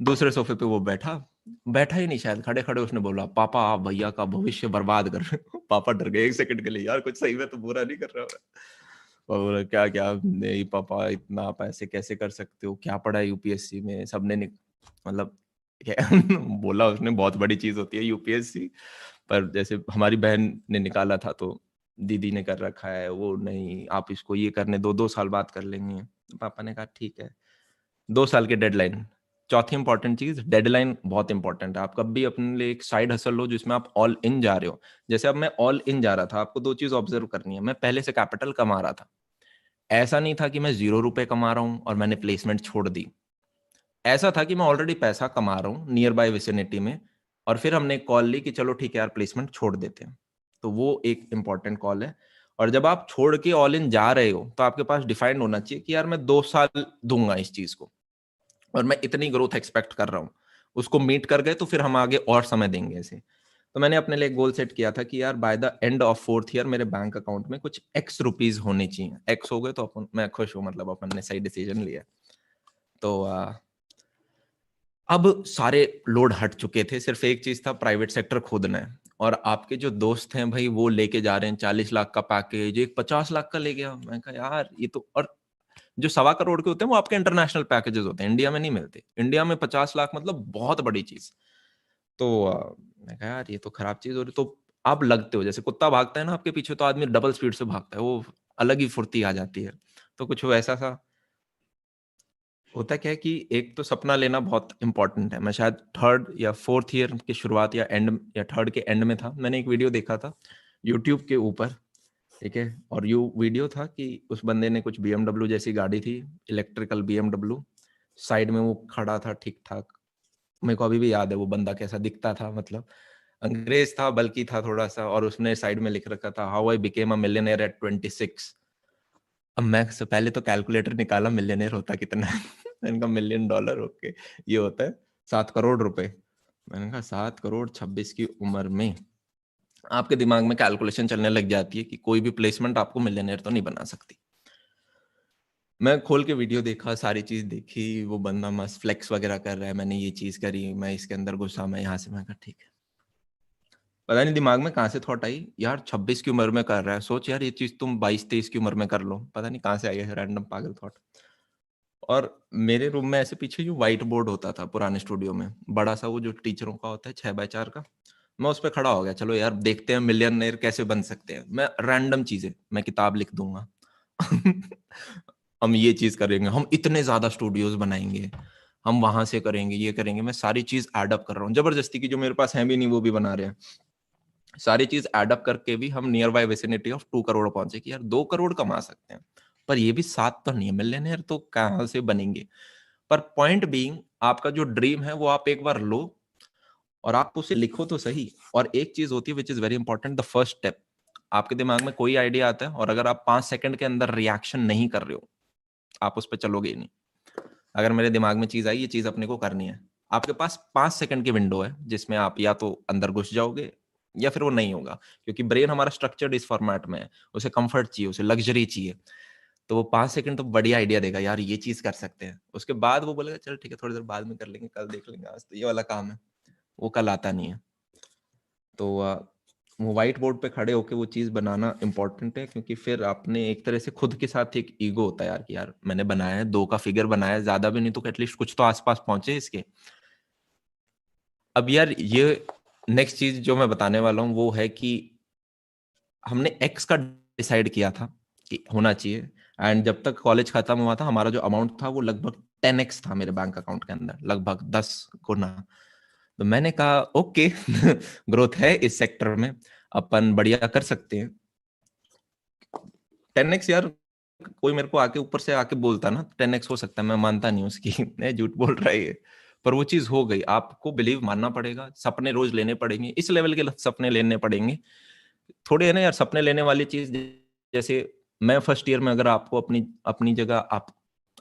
दूसरे सोफे पे वो बैठा, बैठा ही नहीं शायद, खड़े खड़े उसने बोला पापा आप भैया का भविष्य बर्बाद कर रहे हो। पापा डर गए 1 सेकंड के लिए, यार कुछ सही में तो बुरा नहीं कर रहा मैं। और बोला क्या क्या नहीं पापा इतना आप ऐसे कैसे कर सकते हो, क्या पढ़ा है यूपीएससी में, सबने मतलब बोला उसने बहुत बड़ी चीज होती है यूपीएससी, पर जैसे हमारी बहन ने निकाला था तो दीदी ने कर रखा है, वो नहीं आप इसको ये करने दो, 2 साल बाद कर लेंगे। पापा ने कहा ठीक है, 2 साल की डेडलाइन। चौथी इंपॉर्टेंट चीज, डेडलाइन बहुत इंपॉर्टेंट है। आप कभी भी अपने लिए एक साइड हसल लो जिसमें आप ऑल इन जा रहे हो। जैसे अब मैं ऑल इन जा रहा था, आपको 2 चीज ऑब्जर्व करनी है। मैं पहले से कैपिटल कमा रहा था, ऐसा नहीं था कि मैं 0 रुपए कमा रहा हूं और मैंने प्लेसमेंट छोड़ दी। ऐसा था कि मैं ऑलरेडी पैसा कमा रहा हूँ नियर बाय विसिनिटी में, और फिर हमने एक कॉल ली कि चलो ठीक है यार प्लेसमेंट छोड़ देते हैं। तो वो एक इम्पॉर्टेंट कॉल है। और जब आप छोड़ के ऑल इन जा रहे हो तो आपके पास डिफाइंड होना चाहिए कि यार मैं 2 साल दूंगा इस चीज को, और मैं इतनी ग्रोथ एक्सपेक्ट कर रहा हूँ। उसको मीट कर गए तो फिर हम आगे और समय देंगे ऐसे। तो मैंने अपने लिए गोल सेट किया था कि यार by the end of 4th year मेरे बैंक अकाउंट में कुछ एक्स रुपीज होने चाहिए। एक्स हो गए तो अपन, मैं खुश हूँ, मतलब अपन ने सही डिसीजन लिया। तो अब सारे लोड हट चुके थे, सिर्फ एक चीज था, प्राइवेट सेक्टर खोदना है। और आपके जो दोस्त हैं भाई वो लेके जा रहे हैं 40 लाख का पैकेज, एक 50 लाख का ले गया। मैं कहा यार ये तो, और जो 1.25 करोड़ के होते हैं वो आपके इंटरनेशनल पैकेजेस होते हैं, इंडिया में नहीं मिलते। इंडिया में 50 लाख मतलब बहुत बड़ी चीज। तो मैं कहा यार ये तो खराब चीज हो रही। तो आप लगते हो जैसे कुत्ता भागता है ना आपके पीछे, तो आदमी डबल स्पीड से भागता है, वो अलग ही फुर्ती आ जाती है। तो कुछ वैसा सा होता क्या है कि एक तो सपना लेना बहुत इंपॉर्टेंट है। मैं शायद 3rd या 4th ईयर की शुरुआत या एंड, या 3rd के एंड में था। मैंने एक वीडियो देखा था यूट्यूब के ऊपर, ठीक है, और यू वीडियो था कि उस बंदे ने कुछ BMW जैसी गाड़ी थी, इलेक्ट्रिकल BMW, साइड में वो खड़ा था ठीक ठाक। मेरे को अभी भी याद है वो बंदा कैसा दिखता था, मतलब अंग्रेज था, बल्कि था थोड़ा सा, और उसने साइड में लिख रखा था how I became a millionaire at 26। अब मैं से पहले तो कैलकुलेटर निकाला मिलियनेयर होता कितना है। मैंने कहा $1 million, ओके, ये होता है 7 करोड़ रुपए। मैंने कहा 7 करोड़ 26 की उम्र में। आपके दिमाग में कैलकुलेशन चलने लग जाती है कि कोई भी प्लेसमेंट आपको मिलियनेयर तो नहीं बना सकती। मैं खोल के वीडियो देखा, सारी चीज देखी, वो बंदा मस्त फ्लेक्स वगैरह कर रहा है, मैंने ये चीज करी, मैं इसके अंदर घुसा, मैं यहाँ से। मैं कहा ठीक है। पता नहीं दिमाग में कहाँ से थॉट आई, यार 26 की उम्र में कर रहा है, सोच यार ये चीज तुम 22-23 की उम्र में कर लो। पता नहीं कहाँ से आई है रैंडम पागल थॉट। और मेरे रूम में ऐसे पीछे जो व्हाइट बोर्ड होता था पुराने स्टूडियो में, बड़ा सा, वो जो टीचरों का होता है 6x4 का, मैं उस पर खड़ा हो गया, चलो यार देखते हैं मिलियनेयर कैसे बन सकते हैं। मैं रैंडम चीजें, मैं किताब लिख दूंगा। हम ये चीज करेंगे, हम इतने ज्यादा स्टूडियोज बनाएंगे, हम वहां से करेंगे, ये करेंगे। मैं सारी चीज एडअप कर रहा हूँ जबरदस्ती की, जो मेरे पास है भी नहीं वो भी बना रहे हैं। सारी चीज एडअप करके भी हम near by vicinity of 2 crore पहुंचे कि यार 2 करोड़ कमा सकते हैं। पर ये भी 7 तो नहीं है, मिलियनेयर तो कहां से बनेंगे। पर पॉइंट बीइंग, आपका जो ड्रीम है वो आप एक बार लो और आप उसे लिखो तो सही। और एक चीज होती है which is very important, the first step. आपके दिमाग में कोई आइडिया आता है और अगर आप 5 सेकंड के अंदर रिएक्शन नहीं कर रहे हो, आप उस पर चलोगे ही नहीं। अगर मेरे दिमाग में चीज आई, ये चीज अपने को करनी है, आपके पास 5 सेकंड की विंडो है जिसमें आप या तो अंदर घुस जाओगे या फिर वो नहीं होगा। क्योंकि ब्रेन हमारा स्ट्रक्चर्ड इस फॉर्मेट में है, उसे कंफर्ट चाहिए, उसे लग्जरी चाहिए। तो वो 5 सेकंड तो बढ़िया आइडिया देगा, यार ये चीज कर सकते हैं। उसके बाद वो बोलेगा चल ठीक है थोड़ी देर बाद में कर लेंगे, कल देख लेंगे, आज तो ये वाला काम है। वो कल आता नहीं है। तो वो व्हाइट बोर्ड पे खड़े होके वो चीज बनाना इंपॉर्टेंट है, क्योंकि फिर आपने एक तरह से खुद के साथ एक ईगो होता है यार कि यार मैंने बनाया है, 2 का फिगर बनाया है, ज्यादा भी नहीं तो एटलीस्ट कुछ तो आसपास पहुंचे इसके। अब यार ये नेक्स्ट चीज जो मैं बताने वाला हूँ वो है कि हमने एक्स का डिसाइड किया था कि होना चाहिए। एंड जब तक कॉलेज खत्म हुआ था हमारा जो अमाउंट था वो लगभग 10x था मेरे बैंक अकाउंट के अंदर, लगभग 10 गुना। तो मैंने कहा ओके, ग्रोथ है इस सेक्टर में, अपन बढ़िया कर सकते हैं। 10x यार, कोई मेरे को आके ऊपर से आके बोलता ना 10x हो सकता है, मैं मानता नहीं उसकी। नहीं, झूठ बोल रहा है ये। पर वो चीज हो गई, आपको बिलीव मानना पड़ेगा, सपने रोज लेने पड़ेंगे, इस लेवल के सपने लेने पड़ेंगे। थोड़े है ना यार सपने लेने वाली चीज। जैसे मैं फर्स्ट ईयर में अगर आपको अपनी अपनी जगह,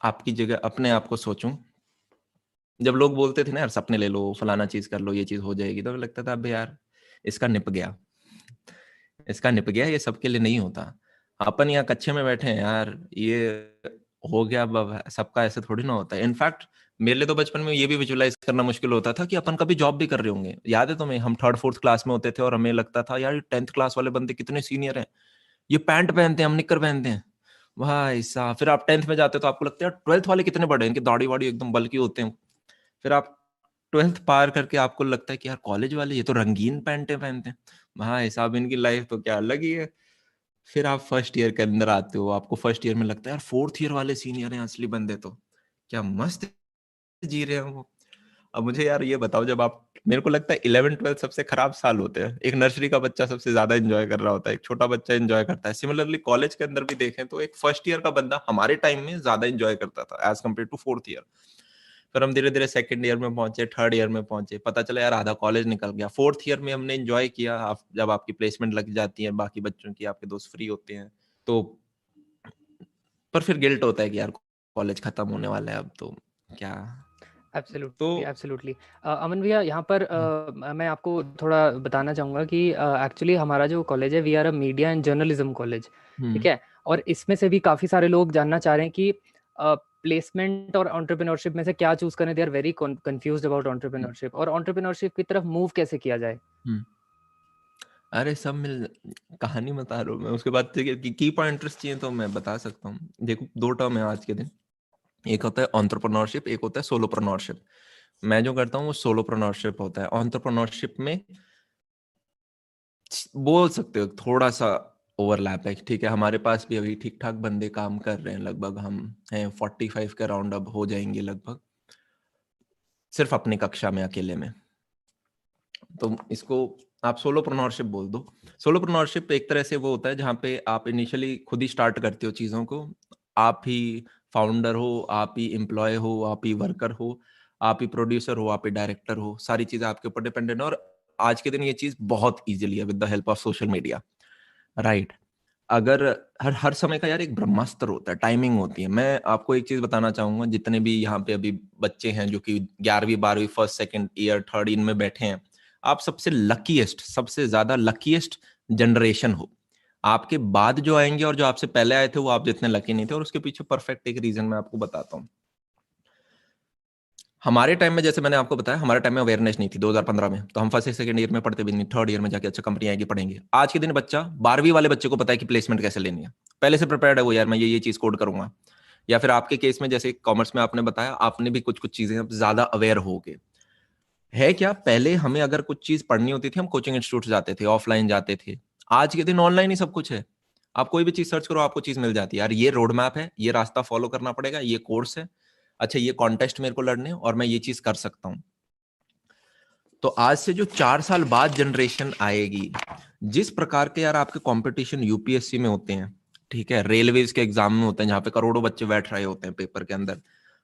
आपकी जगह अपने आप को सोचूं, जब लोग बोलते थे ना यार सपने ले लो, फलाना चीज कर लो, ये चीज हो जाएगी, तो लगता था अबे यार इसका निप गया, इसका निप गया, ये सबके लिए नहीं होता। अपन यहाँ कच्चे में बैठे हैं यार, ये हो गया, अब सबका ऐसे थोड़ी ना होता है। इनफैक्ट मेरे लिए तो बचपन में ये भी विजुलाइज करना मुश्किल होता था कि अपन कभी जॉब भी कर रहे होंगे। याद है तुम्हें, हम 3rd 4th क्लास में होते थे और हमें लगता था यार 10th क्लास वाले बंदे कितने सीनियर हैं, ये पैंट पहनते हैं, हम निक्कर पहनते हैं। भाई साहब, फिर आप 10th में जाते हो तो आपको लगता है 12th वाले कितने बड़े हैं, इनकी दाढ़ी वाड़ी एकदम बल्कि होते हैं। फिर आप 12th पार करके आपको लगता है कि यार कॉलेज वाले ये तो रंगीन पैंटे पहनते हैं, भाई साहब इनकी लाइफ तो क्या अलग ही है। फिर आप फर्स्ट ईयर के अंदर आते हो, आपको फर्स्ट ईयर में लगता है यार 4th ईयर वाले सीनियर हैं असली बंदे, तो क्या मस्त जी रहे हैं वो। अब मुझे यार ये बताओ, जब आप, मेरे को लगता है 11th 12th सबसे खराब साल होते हैं। एक नर्सरी का बच्चा सबसे ज्यादा एंजॉय कर रहा होता है, एक छोटा बच्चा एंजॉय करता है। सिमिलरली कॉलेज के अंदर भी देखें तो एक फर्स्ट ईयर का बंदा हमारे टाइम में ज्यादा एंजॉय करता था as compare to 4th year. फिर हम धीरे धीरे सेकंड ईयर में पहुंचे, थर्ड ईयर में पहुंचे, पता चला यार आधा कॉलेज निकल गया। फोर्थ ईयर में हमने एंजॉय किया, जब आपकी प्लेसमेंट लग जाती है, बाकी बच्चों की, आपके दोस्त फ्री होते हैं तो, पर फिर गिल्ट होता है कि यार कॉलेज खत्म होने वाला है अब तो क्या। तो एब्सोल्युटली, एब्सोल्युटली। अमन भैया, यहाँ पर मैं आपको थोड़ा बताना चाहूँगा कि एक्चुअली हमारा जो कॉलेज है, we are a media and journalism college, ठीक है? और इसमें से भी काफ़ी सारे लोग जानना चाह रहे हैं कि प्लेसमेंट और एंटरप्रेन्योरशिप में से क्या चूज़ करें। They are very confused about entrepreneurship, और एंटरप्रेन्योरशिप की तरफ मूव कैसे किया जाए? अरे सब मिल, कहानी बता रहा हूँ मैं, उसके बाद की पॉइंटर्स चाहिए तो मैं बता सकता हूँ। देखो, दो टर्म है आज के दिन, एक होता है एंटरप्रेन्योरशिप, एक होता है सोलोप्रेन्योरशिप। मैं जो करता हूँ वो सोलोप्रेन्योरशिप होता है। एंटरप्रेन्योरशिप में बोल सकते हो थोड़ा सा ओवरलैप है, ठीक है। हमारे पास भी अभी ठीक ठाक बंदे काम कर रहे हैं, लगभग हम हैं 45 के राउंड अब हो जाएंगे लगभग, सिर्फ अपनी कक्षा में अकेले में। तो इसको आप सोलोप्रेन्योरशिप बोल दो। सोलोप्रेन्योरशिप एक तरह से वो होता है जहाँ पे आप इनिशियली खुद ही स्टार्ट करते हो चीज़ों को, आप ही फाउंडर हो, आप ही एम्प्लॉय हो, आप ही वर्कर हो, आप ही प्रोड्यूसर हो, आप ही डायरेक्टर हो, सारी चीज़ें आपके ऊपर डिपेंडेंट है। और आज के दिन ये चीज़ बहुत ईजिली है with the help of social media, right. अगर हर हर समय का यार एक ब्रह्मास्त्र होता है, टाइमिंग होती है। मैं आपको एक चीज बताना चाहूंगा, जितने भी यहाँ पे अभी बच्चे हैं जो कि 11वीं 12वीं फर्स्ट सेकंड ईयर थर्ड इनमें बैठे हैं, आप सबसे लकीएस्ट, सबसे ज्यादा लकीएस्ट जनरेशन हो। आपके बाद जो आएंगे और जो आपसे पहले आए थे वो आप जितने लकी नहीं थे, और उसके पीछे परफेक्ट एक रीजन मैं आपको बताता हूँ। हमारे टाइम में, जैसे मैंने आपको बताया, हमारे टाइम में अवेयरनेस नहीं थी 2015 में, तो हम फर्स्ट सेकंड ईयर में पढ़ते भी नहीं, थर्ड ईयर में जाके अच्छा कंपनी आएगी पढ़ेंगे। आज के दिन बच्चा 12वीं वाले बच्चे को पता है कि प्लेसमेंट कैसे लेनी है, पहले से प्रिपेयर्ड है वो, यार मैं ये चीज कोड करूंगा। या फिर आपके केस में जैसे कॉमर्स में आपने बताया, आपने भी कुछ कुछ चीजें अब ज्यादा अवेयर हो गए। है क्या, पहले हमें अगर कुछ चीज पढ़नी होती थी हम कोचिंग इंस्टीट्यूट जाते थे, ऑफलाइन जाते थे। आज के दिन ऑनलाइन ही सब कुछ है, आप कोई भी चीज सर्च करो आपको चीज मिल जाती है। यार ये रोड मैप है, ये रास्ता फॉलो करना पड़ेगा, ये कोर्स है, अच्छा ये कॉन्टेस्ट मेरे को लड़ने और मैं ये चीज कर सकता हूँ। तो आज से जो 4 साल बाद जनरेशन आएगी, जिस प्रकार के यार आपके कंपटीशन यूपीएससी में होते हैं, ठीक है, रेलवेज के एग्जाम में होते हैं जहां पे करोड़ों बच्चे बैठ रहे होते हैं पेपर के अंदर,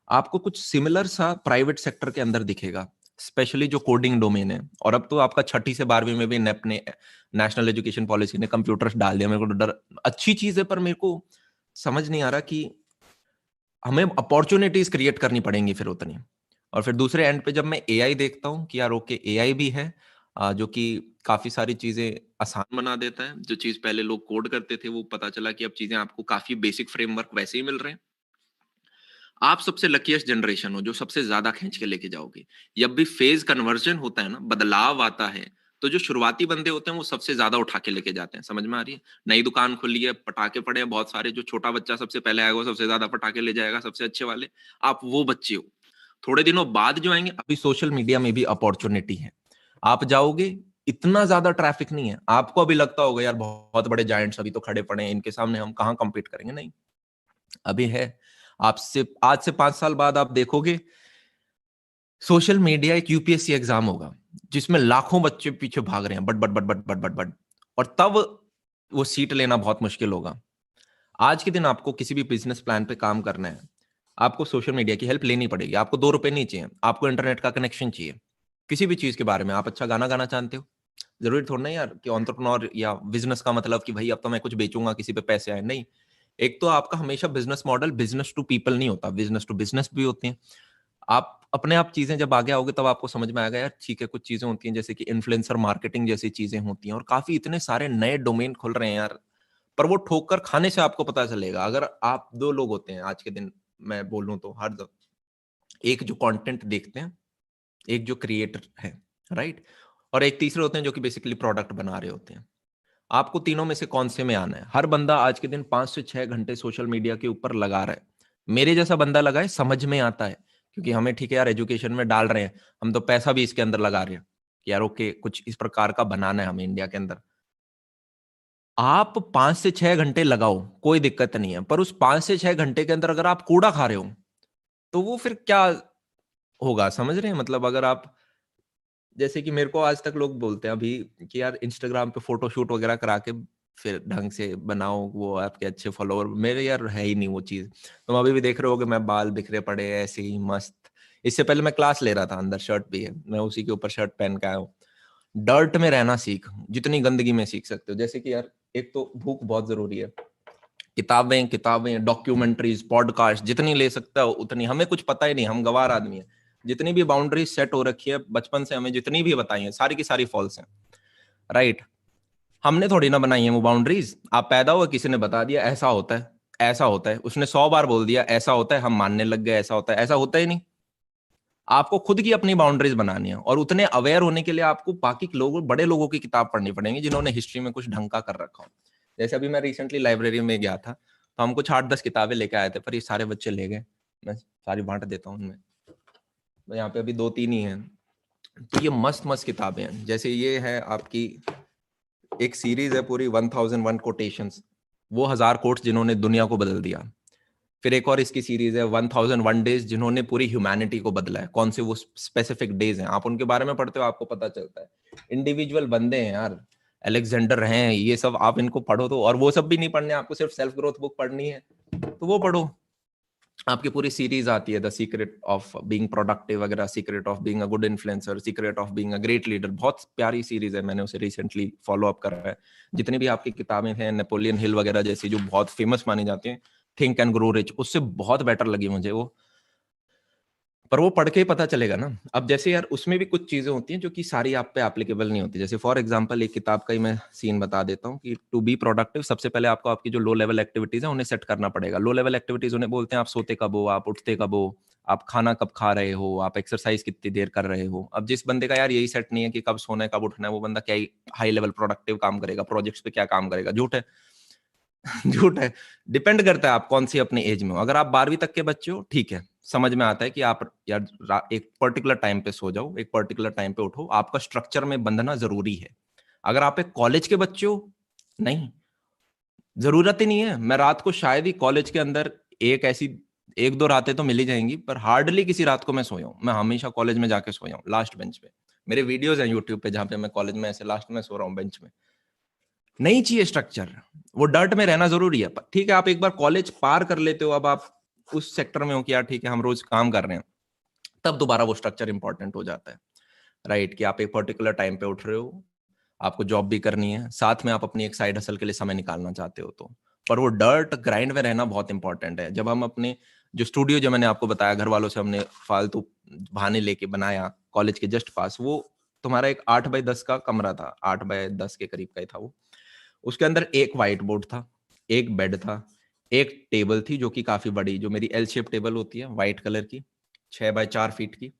आपको कुछ सिमिलर सा प्राइवेट सेक्टर के अंदर दिखेगा, स्पेशली जो कोडिंग डोमेन है। और अब तो आपका 6ठी से 12वीं में भी नेप ने, नेशनल एजुकेशन पॉलिसी ने कंप्यूटर्स डाल दिया। मेरे को तो डर, अच्छी चीज है, पर मेरे को समझ नहीं आ रहा कि हमें अपॉर्चुनिटीज क्रिएट करनी पड़ेंगी फिर उतनी। और फिर दूसरे एंड पे जब मैं एआई देखता हूँ कि यार ओके एआई भी है, जो कि काफी सारी चीजें आसान बना देता है। जो चीज पहले लोग कोड करते थे, वो पता चला कि अब चीजें आपको काफी बेसिक फ्रेमवर्क वैसे ही मिल रहे हैं। आप सबसे लकीएस्ट जनरेशन हो जो सबसे ज्यादा खींच के लेके जाओगे। जब भी फेज कन्वर्जन होता है ना, बदलाव आता है, तो जो शुरुआती बंदे होते हैं वो सबसे ज्यादा उठा के लेके जाते हैं। समझ में आ रही है? नई दुकान खुली है, पटाखे पड़े हैं बहुत सारे, जो छोटा बच्चा सबसे पहले आएगा वो सबसे ज्यादा पटाखे ले जाएगा, सबसे अच्छे वाले। आप वो बच्चे हो। थोड़े दिनों बाद जो आएंगे, अभी सोशल मीडिया में भी अपॉर्चुनिटी है। आप जाओगे, इतना ज्यादा ट्रैफिक नहीं है, आपको अभी लगता होगा यार बहुत बड़े जायंट्स अभी तो खड़े पड़े हैं, इनके सामने हम कहाँ कम्पीट करेंगे। नहीं, अभी है। आपसे आज से 5 साल बाद आप देखोगे सोशल मीडिया एक यूपीएससी एग्जाम होगा जिसमें लाखों बच्चे पीछे भाग रहे हैं, but but but but but but but, और तब वो सीट लेना बहुत मुश्किल होगा। आज के दिन आपको किसी भी बिजनेस प्लान पे काम करना है, आपको सोशल मीडिया की हेल्प लेनी पड़ेगी। आपको 2 रुपए नहीं चाहिए, आपको इंटरनेट का कनेक्शन चाहिए। किसी भी चीज के बारे में, आप अच्छा गाना गाना चाहते हो, जरूरी थोड़ा नहीं यार कि एंटरप्रेन्योर या बिजनेस का मतलब कि भाई अब तो मैं कुछ बेचूंगा किसी पे पैसे आए, नहीं। एक तो आपका हमेशा business model business to people नहीं होता, बिजनेस टू बिजनेस भी होते हैं। आप अपने आप चीजें जब आगे आओगे तब आपको समझ में आएगा यार ठीक है, कुछ चीजें होती हैं जैसे कि इन्फ्लुएंसर मार्केटिंग जैसी चीजें होती हैं, और काफी इतने सारे नए डोमेन खुल रहे हैं यार। पर वो ठोकर खाने से आपको पता चलेगा। अगर आप दो लोग होते हैं आज के दिन, मैं बोलूं तो हर दो, एक जो कंटेंट देखते हैं, एक जो क्रिएटर है, राइट, और एक तीसरे होते हैं जो कि बेसिकली प्रोडक्ट बना रहे होते हैं। आपको तीनों में से कौन से में आना है? हर बंदा आज के दिन 5 से 6 घंटे सोशल मीडिया के ऊपर लगा रहा है। मेरे जैसा बंदा लगाए, समझ में आता है, क्योंकि हमें ठीक है यार एजुकेशन में डाल रहे हैं, हम तो पैसा भी इसके अंदर लगा रहे हैं कि यार ओके कुछ इस प्रकार का बनाना है हमें इंडिया के अंदर। आप 5 से 6 घंटे लगाओ, कोई दिक्कत नहीं है, पर उस 5 से 6 घंटे के अंदर अगर आप कूड़ा खा रहे हो तो वो फिर क्या होगा? समझ रहे हैं? मतलब अगर आप, जैसे कि मेरे को आज तक लोग बोलते हैं अभी कि यार इंस्टाग्राम पे फोटो शूट वगैरह करा के फिर ढंग से बनाओ, वो आपके अच्छे फॉलोअर। मेरे यार है ही नहीं वो चीज। तुम अभी भी देख रहे हो कि मैं बाल बिखरे पड़े हैं ऐसे ही मस्त, इससे पहले मैं क्लास ले रहा था, अंदर शर्ट भी है, मैं उसी के ऊपर शर्ट पहन के आया हूँ। डर्ट में रहना सीख, जितनी गंदगी में सीख सकते हो। जैसे कि यार एक तो भूख बहुत जरूरी है, किताबें डॉक्यूमेंट्रीज पॉडकास्ट जितनी ले सकता हो उतनी। हमें कुछ पता ही नहीं, हम गवार आदमी है। जितनी भी बाउंड्रीज सेट हो रखी है बचपन से, हमें जितनी भी बताई है सारी की सारी फॉल्स हैं, राइट। हमने थोड़ी ना बनाई है वो बाउंड्रीज। आप पैदा हुए, किसी ने बता दिया ऐसा होता है, ऐसा होता है, उसने 100 बार बोल दिया ऐसा होता है, हम मानने लग गए ऐसा होता है। ऐसा होता ही नहीं। आपको खुद की अपनी बाउंड्रीज बनानी है, और उतने अवेयर होने के लिए आपको बाकी लोगों, बड़े लोगों की किताब पढ़नी पड़ेगी जिन्होंने हिस्ट्री में कुछ ढंग का कर रखा हो। जैसे अभी मैं रिसेंटली लाइब्रेरी में गया था, तो हम कुछ 8-10 किताबें लेके आए थे, पर ये सारे बच्चे ले गए। मैं सारी बांट देता हूँ उनमें, यहाँ पे अभी 2-3 ही हैं। तो ये मस्त मस्त किताबें हैं। जैसे ये है आपकी एक सीरीज है पूरी 1001 कोटेशंस, वो 1000 कोट्स जिन्होंने दुनिया को बदल दिया। फिर एक और इसकी सीरीज है 1001 डेज, जिन्होंने पूरी ह्यूमैनिटी को बदला है। कौन से वो स्पेसिफिक डेज हैं, आप उनके बारे में पढ़ते हो आपको पता चलता है। इंडिविजुअल बंदे हैं यार, अलेक्जेंडर हैं, ये सब आप इनको पढ़ो तो। और वो सब भी नहीं पढ़ने, आपको सिर्फ सेल्फ ग्रोथ बुक पढ़नी है तो वो पढ़ो। आपकी पूरी सीरीज आती है, the secret of being productive वगैरह, secret of being a good influencer, secret of being a great leader. बहुत प्यारी सीरीज है, मैंने उसे रिसेंटली फॉलो अप करा है। जितनी भी आपकी किताबें हैं, नेपोलियन हिल वगैरह जैसी जो बहुत फेमस मानी जाती हैं, थिंक एंड ग्रो रिच, उससे बहुत बेटर लगी मुझे वो। पर वो पढ़ के ही पता चलेगा ना। अब जैसे यार उसमें भी कुछ चीजें होती हैं जो कि सारी आप पे एप्लीकेबल नहीं होती। जैसे फॉर एग्जांपल एक किताब का ही मैं सीन बता देता हूँ कि टू बी प्रोडक्टिव सबसे पहले आपको आपकी जो लो लेवल एक्टिविटीज है उन्हें सेट करना पड़ेगा। लो लेवल एक्टिविटीज उन्हें बोलते हैं आप सोते कब हो, आप उठते कब हो, आप खाना कब खा रहे हो, आप एक्सरसाइज कितनी देर कर रहे हो। अब जिस बंदे का यार यही सेट नहीं है कि कब सोना है कब उठना है, वो बंदा क्या ही हाई लेवल प्रोडक्टिव काम करेगा, प्रोजेक्ट्स पे क्या काम करेगा। झूठ है। झूठ है। डिपेंड करता है आप कौन सी अपनी एज में हो। अगर आप 12वीं तक के बच्चे हो ठीक है, समझ में आता है कि आप यार एक पर्टिकुलर टाइम पे सो जाओ, एक पर्टिकुलर टाइम पे उठो, आपका स्ट्रक्चर में बंधना जरूरी है। अगर आप एक कॉलेज के बच्चे हो, नहीं, जरूरत ही नहीं है। मैं रात को शायद ही कॉलेज के अंदर एक ऐसी 1-2 रातें तो मिल ही जाएंगी, पर हार्डली किसी रात को मैं सोया हूं। मैं हमेशा कॉलेज में जाके सोया हूँ लास्ट बेंच पे। मेरे वीडियोस हैं यूट्यूब पे जहां पे मैं कॉलेज में ऐसे लास्ट में सो रहा हूँ बेंच में। नहीं चाहिए स्ट्रक्चर, वो डर्ट में रहना जरूरी है। ठीक है, आप एक बार कॉलेज पार कर लेते हो, अब आप उस सेक्टर में हो कि यार ठीक है हम रोज काम कर रहे हैं, तब दोबारा वो स्ट्रक्चर इंपॉर्टेंट हो जाता है, राइट। कि आप एक पर्टिकुलर टाइम पे उठ रहे हो, आपको जॉब भी करनी है, साथ में आप अपनी एक साइड हसल के लिए समय निकालना चाहते हो तो। पर वो डर्ट ग्राइंड में रहना बहुत इंपॉर्टेंट है। जब हम अपने जो स्टूडियो, जो मैंने आपको बताया घर वालों से हमने फालतू बहाने लेके बनाया कॉलेज के जस्ट पास, वो तुम्हारा एक 8x10 का कमरा था, 8x10 के करीब का ही था वो। उसके अंदर एक व्हाइट बोर्ड था, एक बेड था, एक टेबल थी जो कि काफी बड़ी, जो मेरी एल शेप टेबल होती है व्हाइट कलर की, 6x4 फीट की।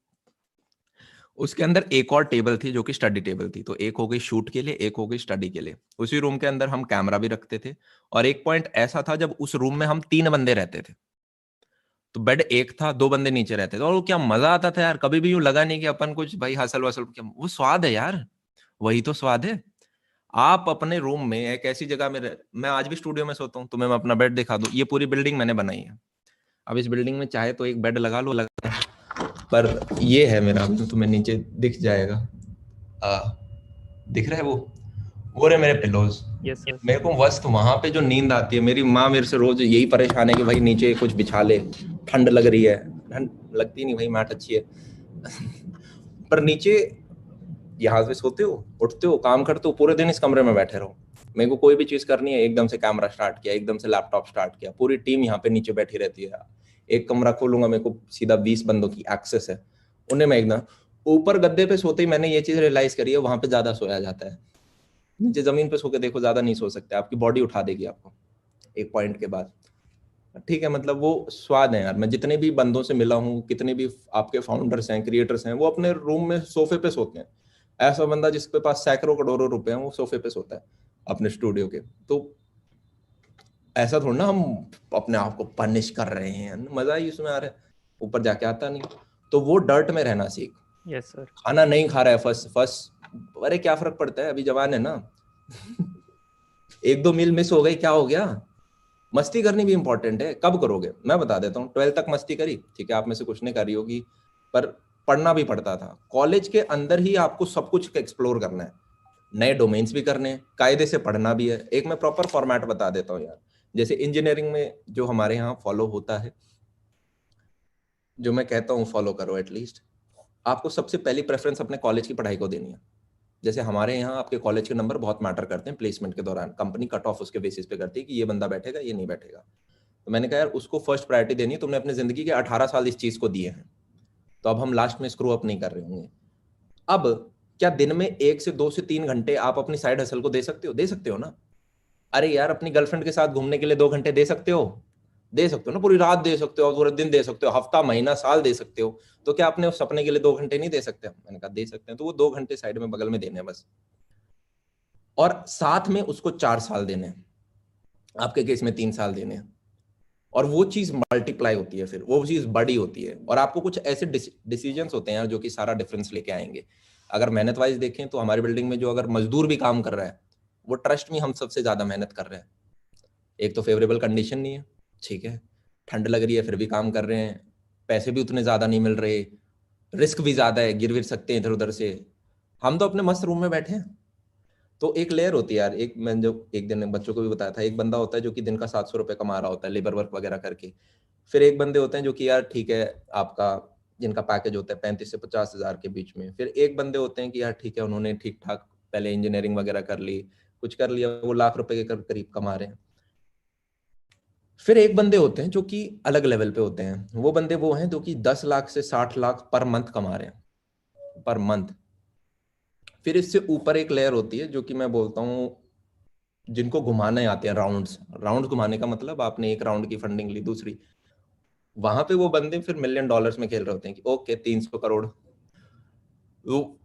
उसके अंदर एक और टेबल थी जो कि स्टडी टेबल थी। तो एक हो गई शूट के लिए, एक हो गई स्टडी के लिए। उसी रूम के अंदर हम कैमरा भी रखते थे। और एक पॉइंट ऐसा था, जब उस रूम में हम 3 बंदे रहते थे, तो बेड एक था, 2 बंदे नीचे रहते थे। और वो क्या मजा आता था यार, कभी भी यूं लगा नहीं कि अपन कुछ भाई हसल वसल, क्या वो स्वाद है यार, वही तो स्वाद है। आप अपने रूम में एक ऐसी जगह में मैं आज भी स्टूडियो में सोता हूँ, तुम्हें मैं अपना बेड दिखा दूं, ये पूरी बिल्डिंग मैंने बनाई है। अब इस बिल्डिंग में चाहे तो एक बेड लगा लो, लगा, पर ये है मेरा, तो तुम्हें नीचे दिख जाएगा, आ, दिख रहा है वो रहे मेरे पिलोज। Yes sir. मेरे को मस्त वहां पे जो नींद आती है, मेरी माँ मेरे से रोज यही परेशान है कि भाई नीचे कुछ बिछा ले, ठंड लग रही है। ठंड लगती नहीं भाई, मैट अच्छी है। पर नीचे यहाँ पे सोते हो, उठते हो, काम करते हो, पूरे दिन इस कमरे में बैठे रहो। मेरे को कोई भी चीज करनी है, एकदम से कैमरा स्टार्ट किया, एकदम से लैपटॉप स्टार्ट किया, पूरी टीम यहाँ पे नीचे बैठी रहती है। एक कमरा खोलूंगा, मेरे को सीधा 20 बंदों की एक्सेस है, उन्हें मैं एकदम ऊपर गद्दे पे सोते ही मैंने ये चीज रियलाइज करी है, वहां पे ज्यादा सोया जाता है। नीचे जमीन पे सो के देखो, ज्यादा नहीं सो सकते, आपकी बॉडी उठा देगी आपको एक पॉइंट के बाद। ठीक है, मतलब वो स्वाद है यार। मैं जितने भी बंदों से मिला हूँ, कितने भी आपके फाउंडर्स हैं, क्रिएटर्स हैं, वो अपने रूम में सोफे पे सोते हैं। ऐसा बंदा जिसके पास सैकड़ों करोड़ों रुपए हैं, वो सोफे पे सोता है अपने स्टूडियो के। तो ऐसा थोड़ा ना हम अपने आप को पनिश कर रहे हैं, मजा ही उसमें आ रहा है, ऊपर जाके आता नहीं। तो वो डर्ट में रहना सीख। Yes sir. खाना नहीं खा रहा है फर्स्ट फर्स्ट, अरे क्या फर्क पड़ता है, अभी जवान है ना। 1-2 मील मिस हो गई, क्या हो गया। मस्ती करनी भी इंपॉर्टेंट है, कब करोगे मैं बता देता हूँ। 12th तक मस्ती करी, ठीक है, आप में से कुछ ने करी होगी, पर पढ़ना भी पड़ता था। कॉलेज के अंदर ही आपको सब कुछ एक्सप्लोर करना है, नए डोमेन्स भी करने हैं, कायदे से पढ़ना भी है। एक मैं प्रॉपर फॉर्मेट बता देता हूँ यार। जैसे इंजीनियरिंग में जो हमारे यहाँ फॉलो होता है, जो मैं कहता हूँ फॉलो करो एटलीस्ट। आपको सबसे पहली प्रेफरेंस अपने कॉलेज की पढ़ाई को देनी है। जैसे हमारे यहाँ आपके कॉलेज के नंबर बहुत मैटर करते हैं प्लेसमेंट के दौरान, कंपनी कट ऑफ उसके बेसिस पे करती है कि ये बंदा बैठेगा ये नहीं बैठेगा। तो मैंने कहा यार उसको फर्स्ट प्रायोरिटी देनी है, तुमने अपनी जिंदगी के 18 साल इस चीज को दिए हैं, तो अब हम लास्ट में स्क्रू अप नहीं कर रहे होंगे। अब क्या दिन में 1 से 2 से 3 घंटे आप अपनी साइड हसल को दे सकते हो? दे सकते हो ना। अरे यार अपनी गर्लफ्रेंड के साथ घूमने के लिए 2 घंटे दे सकते हो? दे सकते हो ना। पूरी रात दे सकते हो, पूरे दिन दे सकते हो, हफ्ता महीना साल दे सकते हो। तो क्या अपने उस सपने के लिए 2 घंटे नहीं दे सकते? मैंने कहा दे सकते हैं। तो वो 2 घंटे साइड में बगल में देने हैं बस, और साथ में उसको 4 साल देने हैं, आपके केस में 3 साल देने हैं। और वो चीज मल्टीप्लाई होती है, फिर वो चीज बड़ी होती है, और आपको कुछ ऐसे डिसीजंस होते हैं यार जो कि सारा डिफरेंस लेके आएंगे। अगर मेहनत वाइज देखें तो हमारी बिल्डिंग में जो अगर मजदूर भी काम कर रहा है, वो ट्रस्ट में हम सबसे ज्यादा मेहनत कर रहे हैं। एक तो फेवरेबल कंडीशन नहीं है, ठीक है, ठंड लग रही है फिर भी काम कर रहे हैं, पैसे भी उतने ज्यादा नहीं मिल रहे, रिस्क भी ज्यादा है, गिर विर सकते हैं इधर उधर से। हम तो अपने मस्त रूम में बैठे हैं। तो एक लेयर होती है यार। एक मैंने जो एक दिन बच्चों को भी बताया था, एक बंदा होता है जो कि दिन का 700 रुपये कमा रहा होता है लेबर वर्क वगैरह करके। फिर एक बंदे होते हैं जो कि यार ठीक है आपका जिनका पैकेज होता है 35 से 50 हज़ार के बीच में। फिर एक बंदे होते हैं कि यार ठीक है उन्होंने ठीक ठाक पहले इंजीनियरिंग वगैरह कर ली, कुछ कर लिया, वो लाख रुपए के करीब कमा रहे हैं। फिर एक बंदे होते हैं जो कि अलग लेवल पे होते हैं। वो बंदे वो हैं जो कि 10 लाख से 60 लाख पर मंथ कमा रहे हैं, पर मंथ। फिर इससे ऊपर एक लेयर होती है जो कि मैं बोलता हूँ जिनको घुमाने आते हैं राउंड्स। राउंड घुमाने का मतलब आपने एक राउंड की फंडिंग ली, दूसरी, वहां पे वो बंदे फिर मिलियन डॉलर्स में खेल रहे होते हैं कि ओके 300 करोड़। वो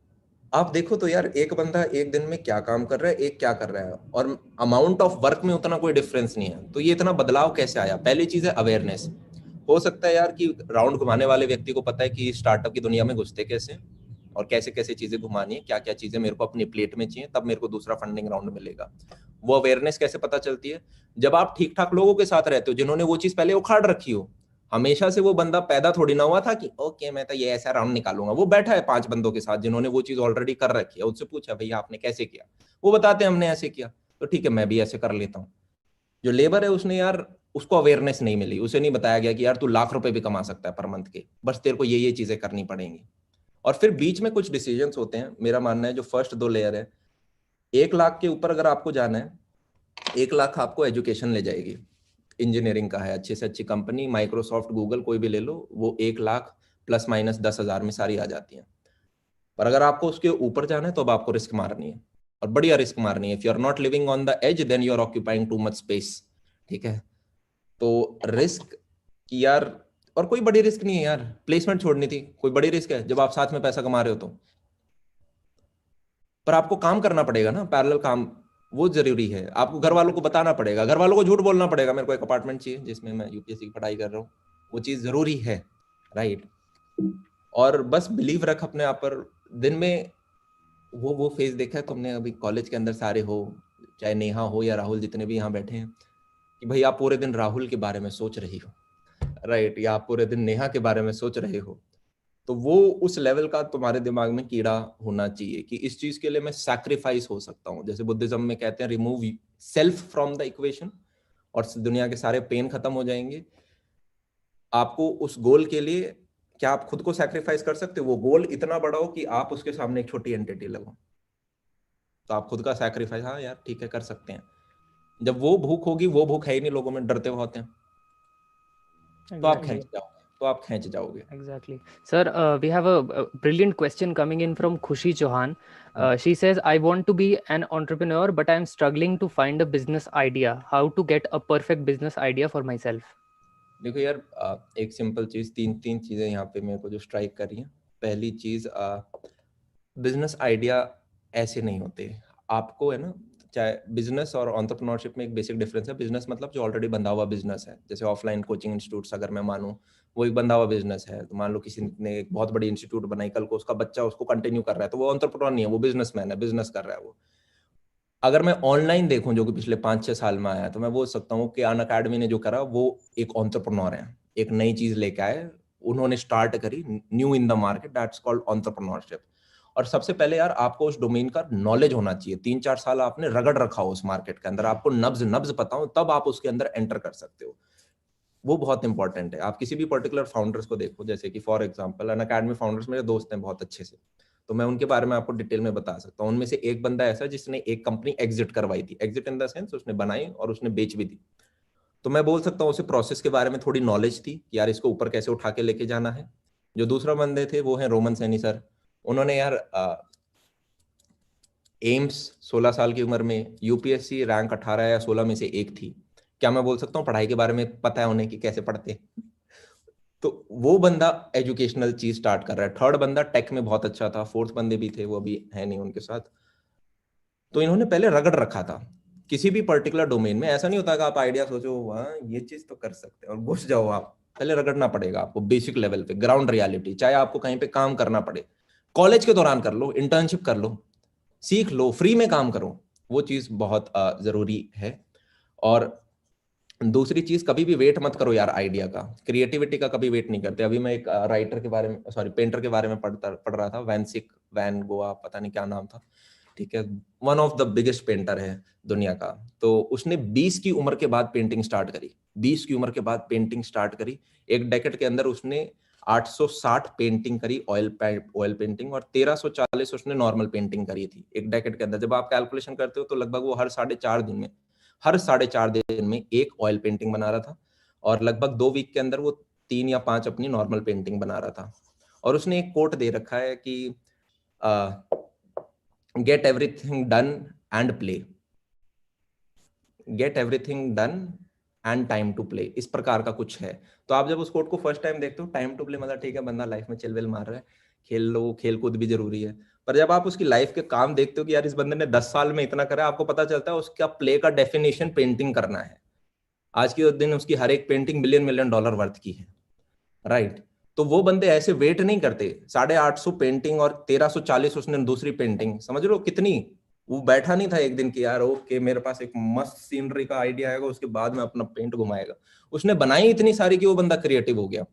आप देखो तो यार एक बंदा एक दिन में क्या काम कर रहा है, एक क्या कर रहा है, और अमाउंट ऑफ वर्क में उतना कोई डिफरेंस नहीं है। तो ये इतना बदलाव कैसे आया? पहली चीज है अवेयरनेस। हो सकता है यार कि राउंड घुमाने वाले व्यक्ति को पता है कि स्टार्टअप की दुनिया में घुसते कैसे हैं, और कैसे कैसे चीजें घुमानी है, क्या क्या चीजें मेरे को अपनी प्लेट में चाहिए, तब मेरे को दूसरा फंडिंग राउंड मिलेगा। वो अवेयरनेस कैसे पता चलती है? जब आप ठीक ठाक लोगों के साथ रहते हो जिन्होंने वो चीज पहले उखाड़ रखी हो। हमेशा से वो बंदा पैदा थोड़ी ना हुआ था कि ओके मैं तो ये ऐसा राउंड निकालूंगा। वो बैठा है 5 बंदों के साथ जिन्होंने वो चीज ऑलरेडी कर रखी है, उससे पूछा भैया आपने कैसे किया, वो बताते हैं हमने ऐसे किया, तो ठीक है मैं भी ऐसे कर लेता हूँ। जो लेबर है उसने यार उसको अवेयरनेस नहीं मिली, उसे नहीं बताया गया कि यार तू लाख रुपए भी कमा सकता है पर मंथ के, बस तेरे को ये चीजें करनी पड़ेंगी। और फिर बीच में कुछ डिसीजंस होते हैं। मेरा मानना है जो फर्स्ट 2 लेयर है, 1 लाख के ऊपर अगर आपको जाना है, 1 लाख आपको एजुकेशन ले जाएगी। इंजीनियरिंग का है, अच्छे से अच्छी कंपनी माइक्रोसॉफ्ट गूगल कोई भी ले लो, वो 1 लाख प्लस माइनस 10 हज़ार में सारी आ जाती है। पर अगर आपको उसके ऊपर जाना है तो अब आपको रिस्क मारनी है, और बढ़िया रिस्क मारनी है। If you are not living on the edge then you are occupying too much space, ठीक है। तो रिस्क यार, और कोई बड़ी रिस्क नहीं है यार। प्लेसमेंट छोड़नी थी, कोई बड़ी रिस्क है जब आप साथ में पैसा कमा रहे हो तो? पर आपको काम करना पड़ेगा ना, पैरेलल काम, वो जरूरी है। आपको घर वालों को बताना पड़ेगा, घर वालों को झूठ बोलना पड़ेगा मेरे को एक अपार्टमेंट चाहिए जिसमें मैं यूपीएससी की पढ़ाई कर रहा हूँ, वो चीज जरूरी है, राइट। और बस बिलीव रख अपने आप पर। दिन में वो फेज देखा है तुमने अभी कॉलेज के अंदर सारे हो, चाहे नेहा हो या राहुल जितने भी यहाँ बैठे हैं, कि भाई आप पूरे दिन राहुल के बारे में सोच रही हो, राइट, या आप पूरे दिन नेहा के बारे में सोच रहे हो। तो वो उस लेवल का तुम्हारे दिमाग में कीड़ा होना चाहिए कि इस चीज के लिए मैं सैक्रिफाइस हो सकता हूँ। जैसे बुद्धिज्म में कहते हैं remove self from the equation, और दुनिया के सारे पेन खत्म हो जाएंगे। आपको उस गोल के लिए क्या आप खुद को सैक्रिफाइस कर सकते हो? वो गोल इतना बड़ा हो कि आप उसके सामने एक छोटी एंटिटी लगो, तो आप खुद का सैक्रिफाइस, हाँ यार ठीक है कर सकते हैं। जब वो भूख होगी, वो भूख है ही नहीं लोगों में, डरते बहुत हैं, तो आप खींच जाओगे, तो आप खींच जाओगे। Exactly. Sir, we have a brilliant question coming in from Khushi Chauhan. She says, I want to be an entrepreneur, but I'm struggling to find a business idea. How to get a perfect business idea for myself? देखो यार एक simple चीज, तीन चीजें यहाँ पे मेरे को जो स्ट्राइक कर रही हैं। पहली चीज, बिजनेस आइडिया ऐसे नहीं होते। आपको है ना, चाहे बिजनेस और एंटरप्रेन्योरशिप में एक बेसिक डिफरेंस है। बिजनेस मतलब जो ऑलरेडी बंधा हुआ बिजनेस है, जैसे ऑफलाइन कोचिंग इंस्टीट्यूट्स अगर मैं मानूं, वो एक बंधा हुआ बिजनेस है। तो मान लो किसी ने एक बहुत बड़ी इंस्टीट्यूट बनाई, कल को उसका बच्चा उसको कंटिन्यू कर रहा है, तो वो एंटरप्रेन्योर नहीं है, वो बिजनेसमैन है, बिजनेस कर रहा है वो। अगर मैं ऑनलाइन देखूं जो कि पिछले 5-6 साल में आया है, तो मैं बोल सकता हूँ कि अन अकेडमी ने जो करा वो एक एंटरप्रेन्योर है, एक नई चीज लेके आए, उन्होंने स्टार्ट करी new in the market, that's called entrepreneurship. और सबसे पहले यार आपको उस डोमेन का नॉलेज होना चाहिए। 3-4 साल आपने रगड़ रखा हो उस मार्केट के अंदर, आपको नब्ज नब्ज पता हो, तब आप उसके अंदर एंटर कर सकते हो। वो बहुत इंपॉर्टेंट है। आप किसी भी पर्टिकुलर फाउंडर्स को देखो, जैसे कि फॉर एग्जांपल अनअकैडमी फाउंडर्स मेरे दोस्त हैं बहुत अच्छे से, तो मैं उनके बारे में आपको डिटेल में बता सकता हूँ। उनमें से एक बंदा ऐसा जिसने एक कंपनी एग्जिट करवाई थी, एग्जिट इन द सेंस उसने बनाई और उसने बेच भी दी। तो मैं बोल सकता हूँ उसे प्रोसेस के बारे में थोड़ी नॉलेज थी कि यार इसको ऊपर कैसे उठा के लेके जाना है। जो दूसरा बंदे थे वो है रोमन सैनी सर। उन्होंने यार एम्स 16 साल की उम्र में, यूपीएससी रैंक 18 या 16 में से एक थी। क्या मैं बोल सकता हूँ पढ़ाई के बारे में पता है उन्हें कि कैसे पढ़ते हैं? तो वो बंदा एजुकेशनल चीज स्टार्ट कर रहा है। थर्ड बंदा टेक में बहुत अच्छा था, फोर्थ बंदे भी थे, वो अभी है नहीं उनके साथ। तो इन्होंने पहले रगड़ रखा था किसी भी पर्टिकुलर डोमेन में। ऐसा नहीं होता कि आप आइडिया सोचो हाँ ये चीज तो कर सकते हैं और घुस जाओ। आप पहले रगड़ना पड़ेगा आपको बेसिक लेवल पे, ग्राउंड रियलिटी। चाहे आपको कहीं पे काम करना पड़े, कॉलेज के दौरान कर लो, इंटर्नशिप कर लो, सीख लो, फ्री में काम करो, वो चीज बहुत जरूरी है। और दूसरी चीज, कभी भी वेट मत करो यार आइडिया का, क्रिएटिविटी का कभी वेट नहीं करते। अभी मैं एक राइटर के बारे में, सॉरी पेंटर के बारे में पढ़ रहा था, वैन गोआ, पता नहीं क्या नाम था, ठीक है, one of the biggest painter है दुनिया का। तो उसने 20 की उम्र के बाद पेंटिंग स्टार्ट करी, 20 की उम्र के बाद पेंटिंग स्टार्ट करी। एक डेकेड के अंदर उसने 860 पेंटिंग करी, ऑयल पेंटिंग, और 1340 उसने नॉर्मल पेंटिंग करी थी एक डेकेड के अंदर। जब आप कैलकुलेशन करते हो तो लगभग वो हर 4.5 दिन में एक ऑयल पेंटिंग बना रहा था, और लगभग 2 वीक के अंदर वो 3 या 5 अपनी नॉर्मल पेंटिंग बना रहा था। और उसने एक कोट दे रखा है कि get everything done and play, get everything done and time to play, इस प्रकार का कुछ है। तो आप जब उस कोट को फर्स्ट टाइम देखते हो, टाइम टू प्ले मतलब ठीक है बंदा लाइफ में चिल विल मार रहा है, खेल लो, खेल कूद भी जरूरी है। पर जब आप उसकी लाइफ के काम देखते हो कि यार इस बंदे ने 10 साल में इतना करा, आपको पता चलता है उसका प्ले का डेफिनेशन पेंटिंग करना है। आज के दिन उसकी हर एक painting million million dollar worth की है, राइट। तो वो बंदे ऐसे वेट नहीं करते। 850 पेंटिंग और 1340 उसने दूसरी पेंटिंग, समझ लो कितनी। वो बैठा नहीं था एक दिन की यार ओके मेरे पास एक मस्त सीनरी का आइडिया आएगा उसके बाद में अपना पेंट घुमाएगा। उसने बनाई इतनी सारी कि वो बंदा क्रिएटिव हो गया।